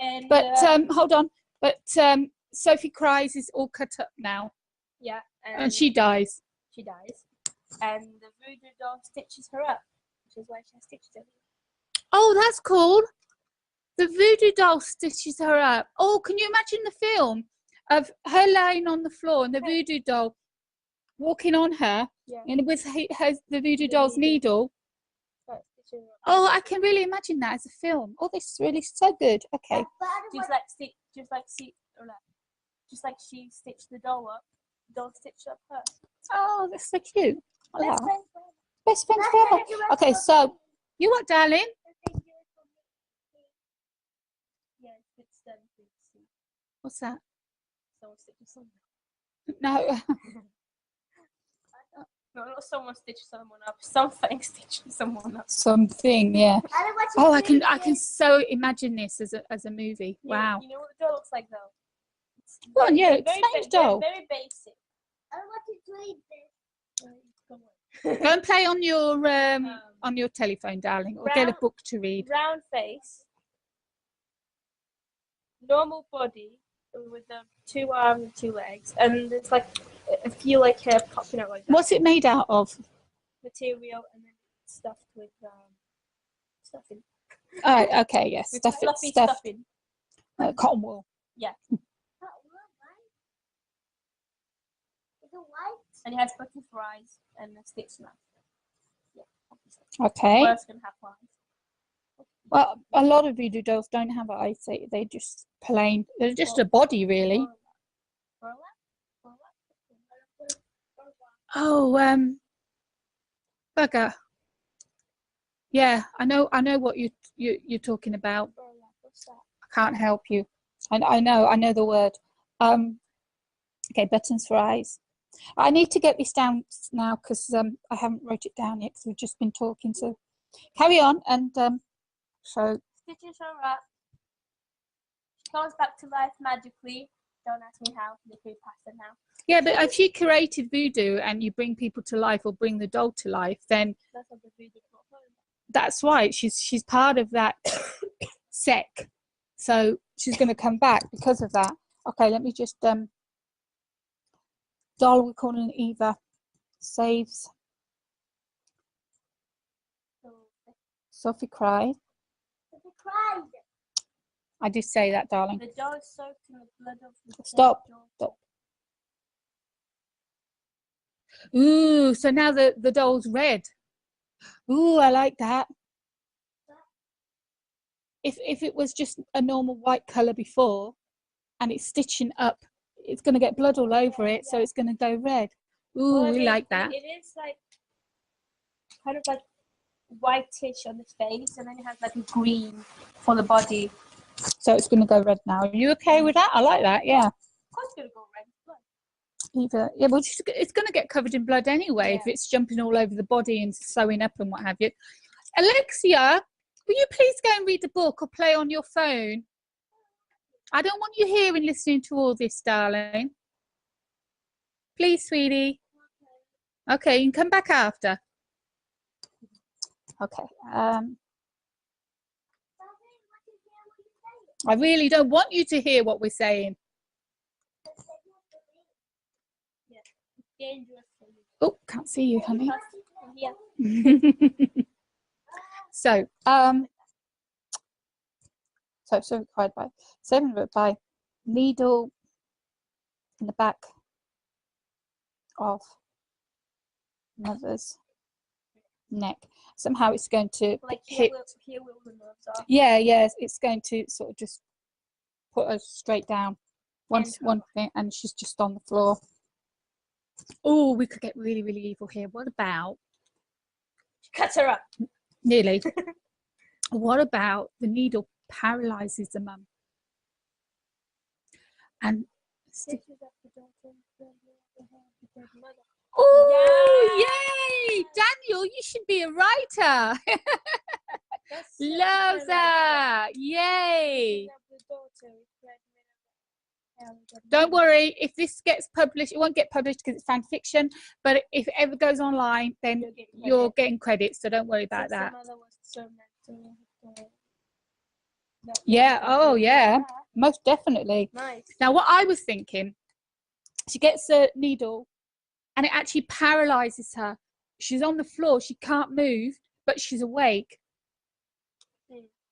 And, but hold on. But Sophie cries is all cut up now. Yeah. And she dies. She dies. And the voodoo doll stitches her up, which is why she has stitches everywhere. Oh, that's cool. The voodoo doll stitches her up. Oh, can you imagine the film of her lying on the floor and the voodoo doll walking on her, and with the voodoo doll's needle? Oh, I can really imagine that as a film. Oh, this is really so good. Okay. Just like she stitched the doll up, the doll stitched up her. Oh, that's so cute. Best friends forever. Okay, so you what, darling? What's that? Someone stitches someone. No. No, not someone stitches someone up. Something stitches someone up. Something, yeah. Oh, I can so imagine this as a movie. Wow. You know what the doll looks like though? Well, yeah, explain the doll. Very basic. I don't want to play this. Go and play on your telephone, darling, or get a book to read. Round face, normal body with the 2 arms and 2 legs, and there's like a few like hair popping out like that. What's it made out of? Material, and then stuffed with stuffing. Oh, okay, yes, yeah. Stuffing. Cotton wool. Yeah. Is it white? And it has buttons for eyes and a stitch mouth. Yeah, obviously. Okay. What else can have eyes? Well, a lot of voodoo dolls don't have eyes. They just plain. They're just a body, really. Oh, bugger. Yeah, I know what you're talking about. I can't help you. I know the word. Okay, buttons for eyes. I need to get this down now because I haven't wrote it down yet because we've just been talking. So carry on. And so Stitches are up. She comes back to life magically. Don't ask me how. The creepypasta now. yeah, but if you created voodoo and you bring people to life or bring the doll to life, then That's what the voodoo brought home. that's right. She's part of that sect. So she's going to come back because of that. Okay, let me just doll we're calling Eva saves. Sophie cried. Sophie cried. I did say that, darling. The doll is soaked in the blood of the Stop. dead daughter. Stop. Ooh, so now the doll's red. Ooh, I like that. If it was just a normal white color before and it's stitching up, it's going to get blood all over it, so it's going to go red. Ooh, Well, we like that. It is like kind of like whitish on the face, and then it has like a green for the body. So it's going to go red now. Are you okay with that? I like that, yeah. Of course, it's gonna go red. Eva, yeah, well, it's going to get covered in blood anyway if it's jumping all over the body and sewing up and what have you. Alexia, will you please go and read the book or play on your phone? I don't want you here and listening to all this, darling. Please, sweetie. Okay, you can come back after. Okay. I really don't want you to hear what we're saying. Dangerous for you. Oh, can't see you, honey. Yeah. So, so cried by 7 by needle in the back of mother's neck. Somehow it's going to Like hit. here where the nerves are. Yeah, it's going to sort of just put her straight down. One thing, and she's just on the floor. Oh, we could get really, really evil here. What about? She cuts her up. Nearly. What about the needle paralyzes the mum? And oh, yay! Daniel, you should be a writer. Love that. Yay. Don't worry, if this gets published, it won't get published because it's fan fiction, but if it ever goes online, then you're getting credits, so don't worry about that. Yeah, oh yeah, most definitely. Nice. Now, what I was thinking, she gets a needle and it actually paralyzes her. She's on the floor, she can't move, but she's awake.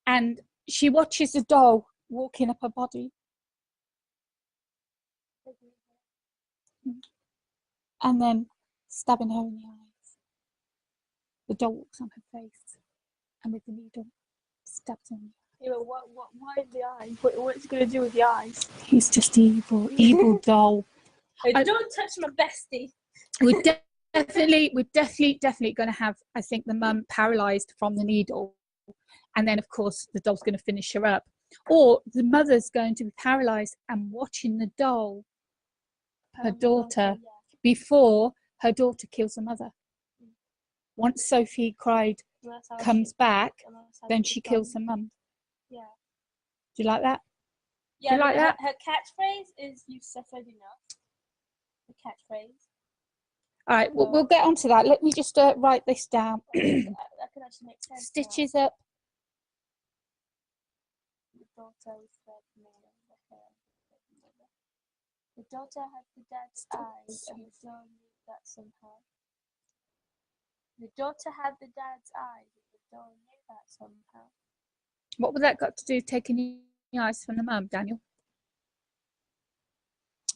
And she watches the doll walking up her body. And then stabbing her in the eyes. The doll walks on her face and with the needle stabs her in the eye. Yeah, but why the eyes? What's it going to do with the eyes? He's just evil, evil doll. Don't touch my bestie. We're definitely going to have, I think, the mum paralysed from the needle. And then, of course, the doll's going to finish her up. Or the mother's going to be paralysed and watching the doll, her daughter, before her daughter kills the mother. Once Sophie cried, comes back, then she kills her mum. Yeah. Do you like that? Yeah, Do you like that? Her catchphrase is "You suffered enough." The catchphrase. All right, we'll get onto that. Let me just write this down. That could actually make sense. Stitches up. The daughter the daughter had the dad's eyes, and the doll knew that somehow. The daughter had the dad's eyes, and the doll knew that somehow. What would that got to do with taking the eyes from the mum, Daniel?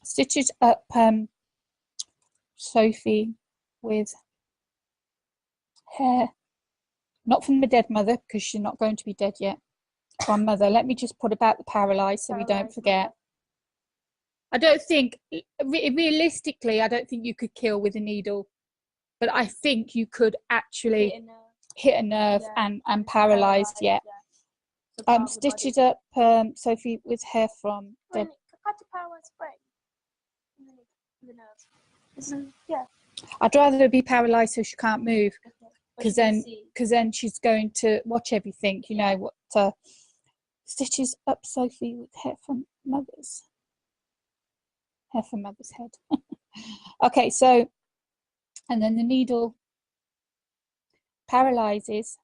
Stitches up Sophie with hair, not from the dead mother, because she's not going to be dead yet. From mother. Let me just put about the paralysed so we don't forget. I don't think, realistically, I don't think you could kill with a needle, but I think you could actually hit a nerve and paralyse, yeah. the part of the body. Stitches up Sophie with hair from the... When cut the paralyzed brain. The nerves. Yeah. I'd rather her be paralyzed so she can't move, Okay. because then she's going to watch everything, you know what. Stitches up Sophie with hair from mother's head. Okay, so, and then the needle paralyzes.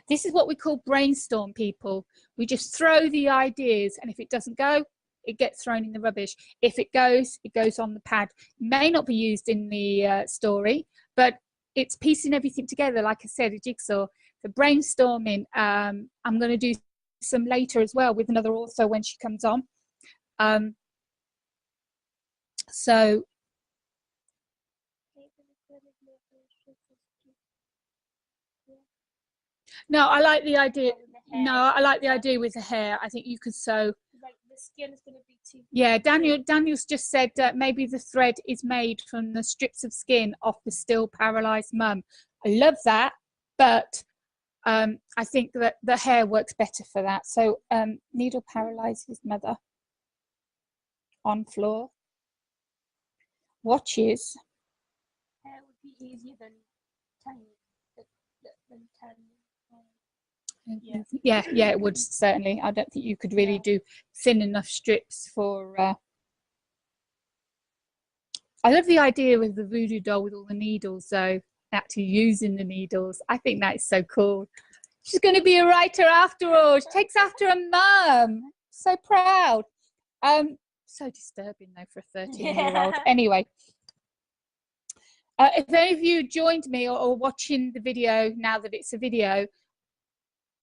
This is what we call brainstorm, people. We just throw the ideas, and if it doesn't go, it gets thrown in the rubbish. If it goes on the pad. It may not be used in the story, but it's piecing everything together, like I said, a jigsaw. The brainstorming, I'm going to do some later as well with another author when she comes on. So no, I like the idea. No, I like the idea with the hair. I think you could sew. Like the skin is going to be too. Yeah, Daniel's just said maybe the thread is made from the strips of skin off the still paralyzed mum. I love that, but I think that the hair works better for that. So needle paralyzes mother on floor. Watches. Hair would be easier than tanning. Yeah, it would certainly. I don't think you could really do thin enough strips for. I love the idea of the voodoo doll with all the needles, though, actually using the needles. I think that is so cool. She's going to be a writer after all. She takes after her mum. So proud. So disturbing though for a 13-year-old. Anyway, if any of you joined me or watching the video now that it's a video,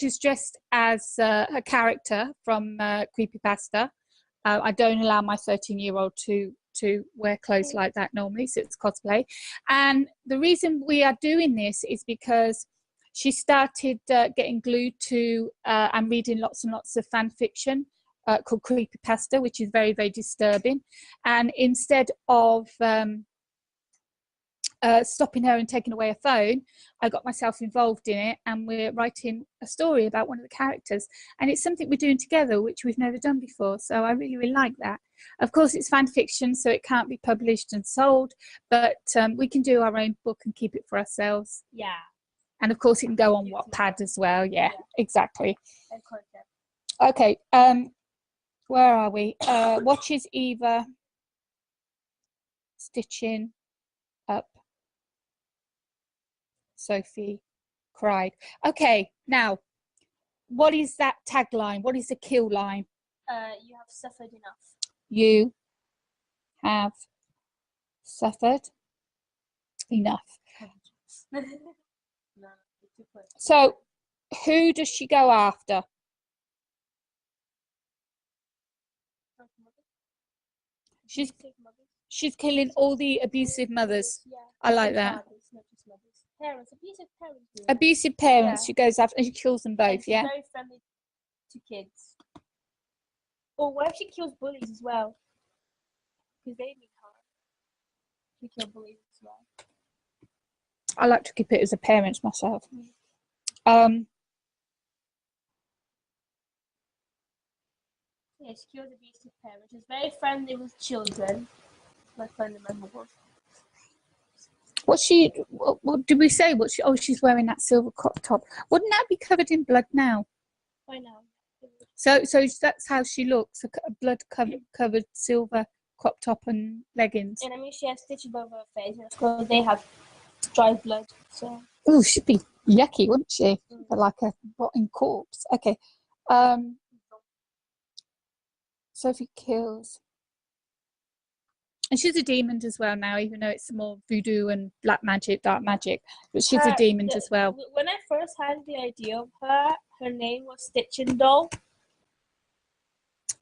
she's dressed as a character from Creepypasta. I don't allow my 13-year-old to wear clothes like that normally, so it's cosplay. And the reason we are doing this is because she started getting glued to and reading lots and lots of fan fiction called Creepypasta, which is very, very disturbing. And instead of stopping her and taking away a phone, I got myself involved in it, and we're writing a story about one of the characters, and it's something we're doing together which we've never done before, so I really, really like that. Of course, it's fan fiction, so it can't be published and sold, but we can do our own book and keep it for ourselves. Yeah. And of course it can go on Wattpad as well. Yeah, exactly. And content. Okay, where are we? Watches Eva stitching up Sophie cried. Okay, now what is that tagline? What is the kill line? You have suffered enough. You have suffered enough. No, too close. So who does she go after? She's killing all the abusive mothers. Yeah. I like that. Fathers, not just mothers. Parents, abusive parents. Really. Abusive parents, Yeah. she goes after and she kills them both, And she's yeah? very friendly to kids. Or what if she kills bullies as well? Because they mean harm. She kills bullies as well. I like to keep it as a parent myself. Yeah, she kills abusive parents. She's very friendly with children. My friend remember was. What did we say? Oh, she's wearing that silver crop top. Wouldn't that be covered in blood now? I know. So that's how she looks, a blood covered silver crop top and leggings. And I mean, she has stitches over her face, and of course they have dry blood. So. Oh, she'd be yucky, wouldn't she? Like a rotting corpse. Okay. Sophie kills. And she's a demon as well now, even though it's more voodoo and black magic, dark magic. But she's a demon as well. When I first had the idea of her name was Stitching Doll.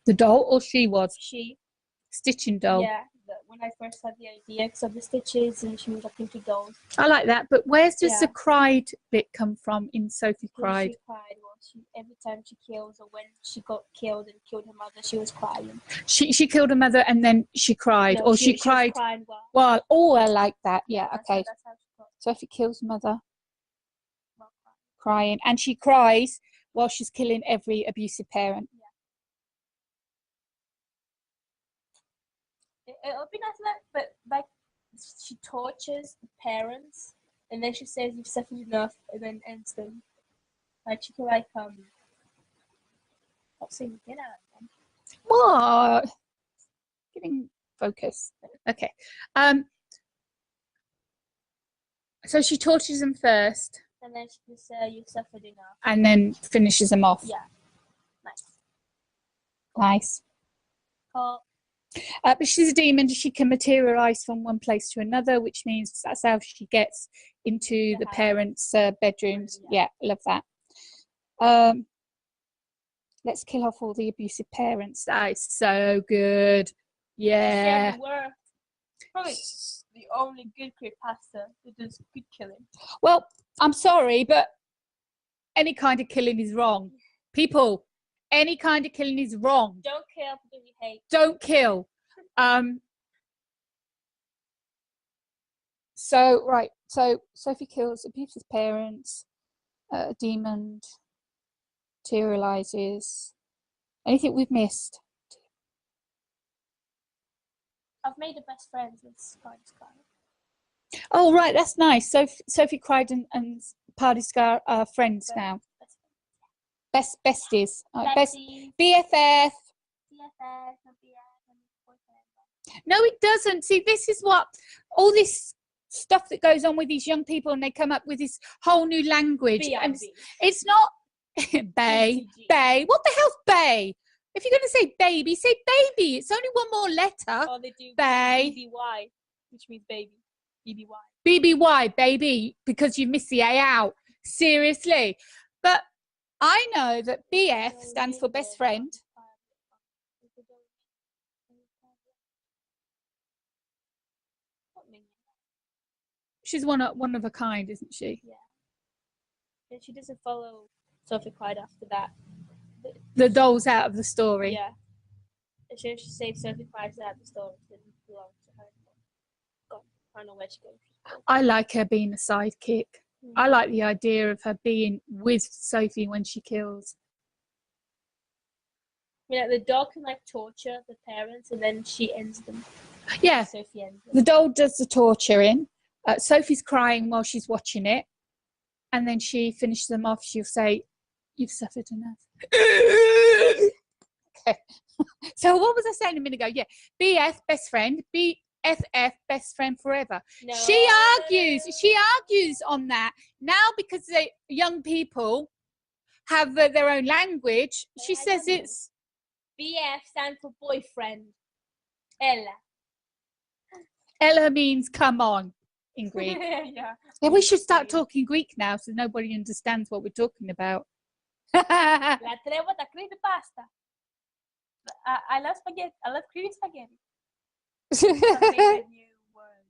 The doll, or she was? She. Stitching Doll. Yeah, when I first had the idea, because of the stitches, and she was up into dolls. I like that, but where does the cried bit come from in Sophie Cried? She cried. Well, every time she kills, or when she got killed and killed her mother, she was crying. She killed her mother and then she cried, or she cried. Was crying well, oh, I like that. Yeah, okay. That's how she got. Sophie kills mother. crying, and she cries while she's killing every abusive parent. It'll be nice, like, but like she tortures the parents, and then she says you've suffered enough, and then ends them. Like she could not say get out of them. What? Getting focus. Okay. So she tortures them first, And then she can say you've suffered enough, and then finishes them off. Yeah. Nice. Nice. Cool. But she's a demon. She can materialize from one place to another, which means that's how she gets into the parents' bedrooms. Yeah, love that. Let's kill off all the abusive parents. That is so good. Yeah. We're probably the only good creepypasta that does good killing. Well, I'm sorry, but any kind of killing is wrong. People, any kind of killing is wrong. Don't kill because you hate. Don't kill. So right, so Sophie kills abusive parents, a demon, materializes. Anything we've missed? I've made a best friends with Sky. Oh right, that's nice. So Sophie cried and Party Scar are friends now. Besties. Best BFF. No, it doesn't. See, this is what all this stuff that goes on with these young people, and they come up with this whole new language. And it's not bay. What the hell's bay? If you're going to say baby, say baby. It's only one more letter. Oh, they do bay. BBY, which means baby. BBY. BBY, baby, because you missed the A out. Seriously. But I know that BF stands for best friend. She's one of a kind, isn't she? Yeah. And she doesn't follow Sophie quite after that. The doll's out of the story. Yeah. And she saves Sophie Price out of the story. It didn't belong to her. God, I don't know where she goes. I like her being a sidekick. I like the idea of her being with Sophie when she kills. Yeah, the dog can like torture the parents, and then she ends them. Yeah. Sophie ends them. The doll does the torturing. Sophie's crying while she's watching it, and then she finishes them off. She'll say, "You've suffered enough." Okay. So what was I saying a minute ago? Yeah, BF, best friend. BFF, best friend forever. No. She argues on that now because the young people have their own language. She says it's BF stands for boyfriend. Ella. Ella means come on in Greek. Yeah. Yeah, we should start talking Greek now so nobody understands what we're talking about. La trevo da creepypasta. I love spaghetti. I love creamy spaghetti. My favorite new word.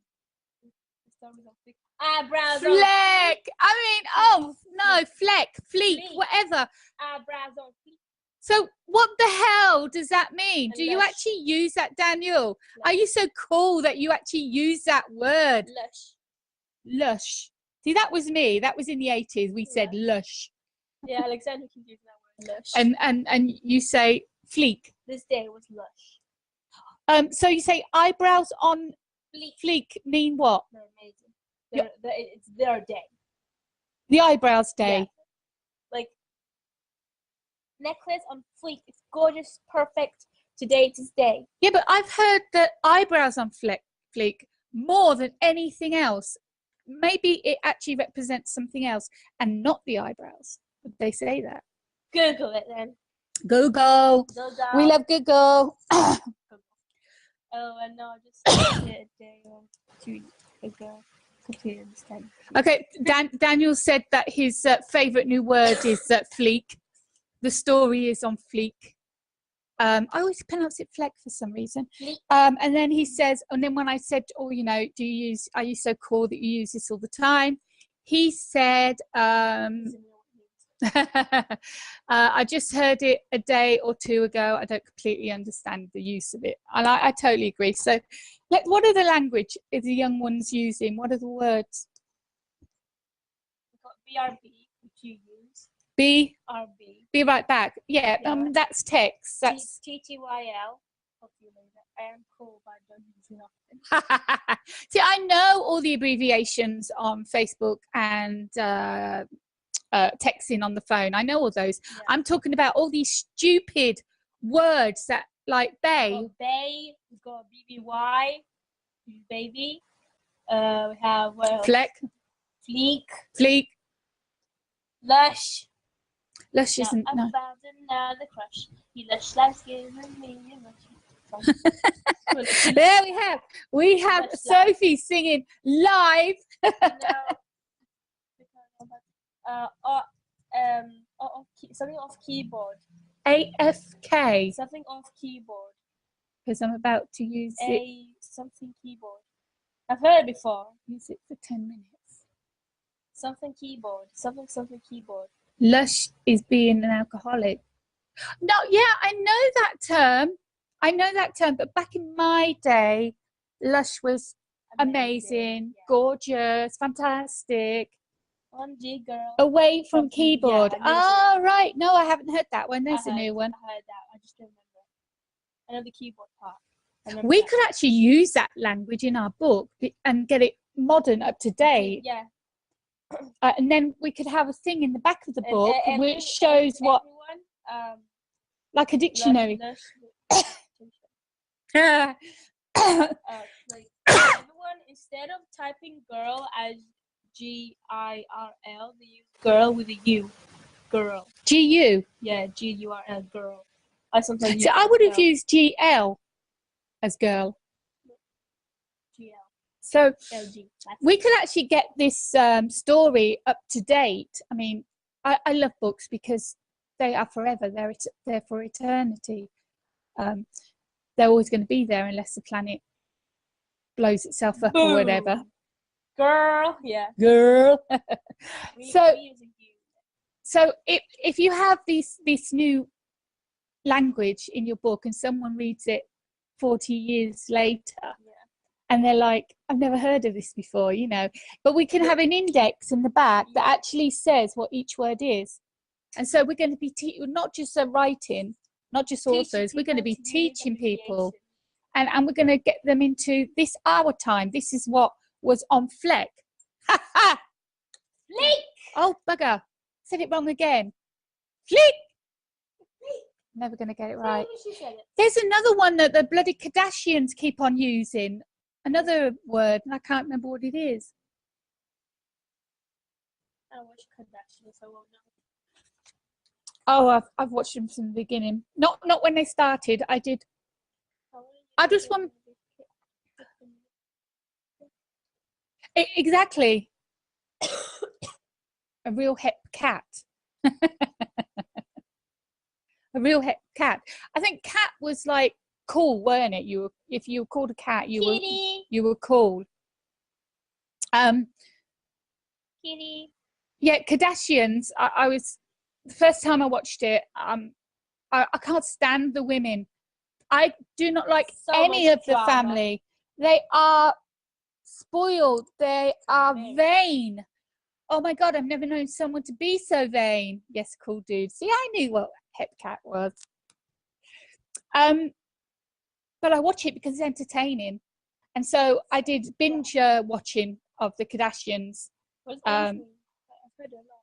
Eyebrows. Fleck. I mean, oh no, fleck, fleek, whatever. Eyebrows on fleek. So what the hell does that mean? Do you lush. actually use that, Daniel? Lush. Are you so cool that you actually use that word? Lush. Lush. See, that was me. That was in the 80s. We said lush. Yeah, Alexander can use that word. Lush. And you say fleek. This day was lush. So you say eyebrows on fleek mean what? They're amazing. It's their day. The eyebrows day. Yeah. Like necklace on fleek. It's gorgeous, perfect. Today it is day. Yeah, but I've heard that eyebrows on fleek more than anything else. Maybe it actually represents something else and not the eyebrows. Would they say that? Google it then. Google. We love Google. Oh, and no, just a day or two ago. Completely understand. Okay, Daniel said that his favourite new word is fleek. The story is on fleek. I always pronounce it fleck for some reason. And then he says, and then when I said, oh, you know, are you so cool that you use this all the time? He said, I just heard it a day or two ago. I don't completely understand the use of it. And I totally agree. So what are the language the young ones using? What are the words? We've got BRB, which you use. B. RB. Be right back. Yeah, Yeah. that's text. That's TTYL. Hope you know that. I am cool, but I don't use it often. see, I know all the abbreviations on Facebook and texting on the phone. I know all those. Yeah. I'm talking about all these stupid words that like bay. Bay. We've got BBY. Baby. We have what else? Fleck. Fleek. Lush. Lush Now isn't. I No. found another crush. He lush likes giving me a rush. There we have Lush Sophie singing live. Something off keyboard. AFK, Something off keyboard. because I'm about to use it. Something keyboard. I've heard it before. Use it for 10 minutes. Something keyboard. Something keyboard. Lush is being an alcoholic. No, yeah, I know that term. But back in my day, Lush was amazing, Yeah. gorgeous, fantastic. On G girl. Away from From keyboard. yeah, I Oh, right. No, I haven't heard that one. There's a new one. I heard that. I just don't remember. I know the keyboard part. I remember We that. could actually use that language in our book and get it modern, up to date. Yeah. And then we could have a thing in the back of the book And which shows what, everyone, like a dictionary. Like everyone, instead of typing girl as GIRL, they use girl with a U. Girl. GU. Yeah, GURL, girl. I sometimes So use I would have girl. used GL as girl. GL. So LG. we could actually get this story up to date. I mean, I love books because they are forever. They're for eternity. They're always going to be there unless the planet blows itself up or whatever. Boom. Girl. Yeah. Girl. So- we use a U. So if you have this new language in your book and someone reads it 40 years later, and they're like, I've never heard of this before, you know. But we can have an index in the back that actually says what each word is. And so we're going to be not just writing, not just authors, we're going to be teaching people. And we're going to get them into this our time. This is what was on Fleck. Ha ha! Fleek! Oh, bugger. Said it wrong again. Fleek! Never going to get it right. There's another one that the bloody Kardashians keep on using. Another word, and I can't remember what it is. I watch Kardashians, I won't know. Oh, I've watched them from the beginning. Not when they started. I did. I just want exactly a real hip cat. A real hip cat. I think cat was like cool, weren't it? If you were called a cat, you were cool. Kitty. Yeah, Kardashians. I was the first time I watched it. I can't stand the women. I do not like any of the drama. family. They are spoiled. They are vain. Oh my God, I've never known someone to be so vain. Yes, cool dude. See, I knew what hip cat was. But I watch it because it's entertaining. And so I did binge watching of the Kardashians.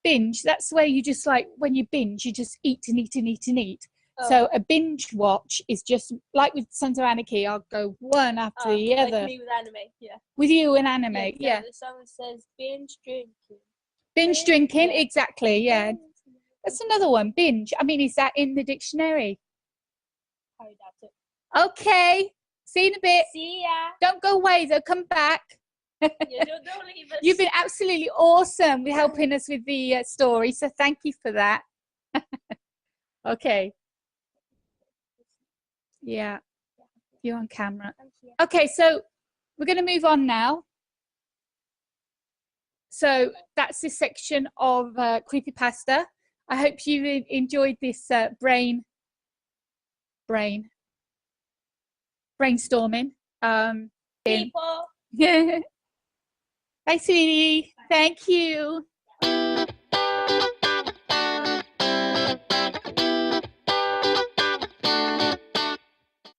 Binge, that's where you just like, when you binge, you just eat and eat and eat and eat. Oh. So a binge watch is just like with Sons of Anarchy. I'll go one after the other. Like me with anime, yeah. With you and anime, yeah. The song says binge drinking. Binge drinking, Yeah. exactly, yeah. That's another one, binge. I mean, is that in the dictionary? I doubt it. Okay, see you in a bit. See ya. Don't go away though, come back. Yeah, don't leave us. You've been absolutely awesome with helping us with the story, so thank you for that. Okay. Yeah, you're on camera. Okay, so we're going to move on now. So that's this section of Creepypasta. I hope you enjoyed this brainstorming. People. Bye, sweetie. Thank you.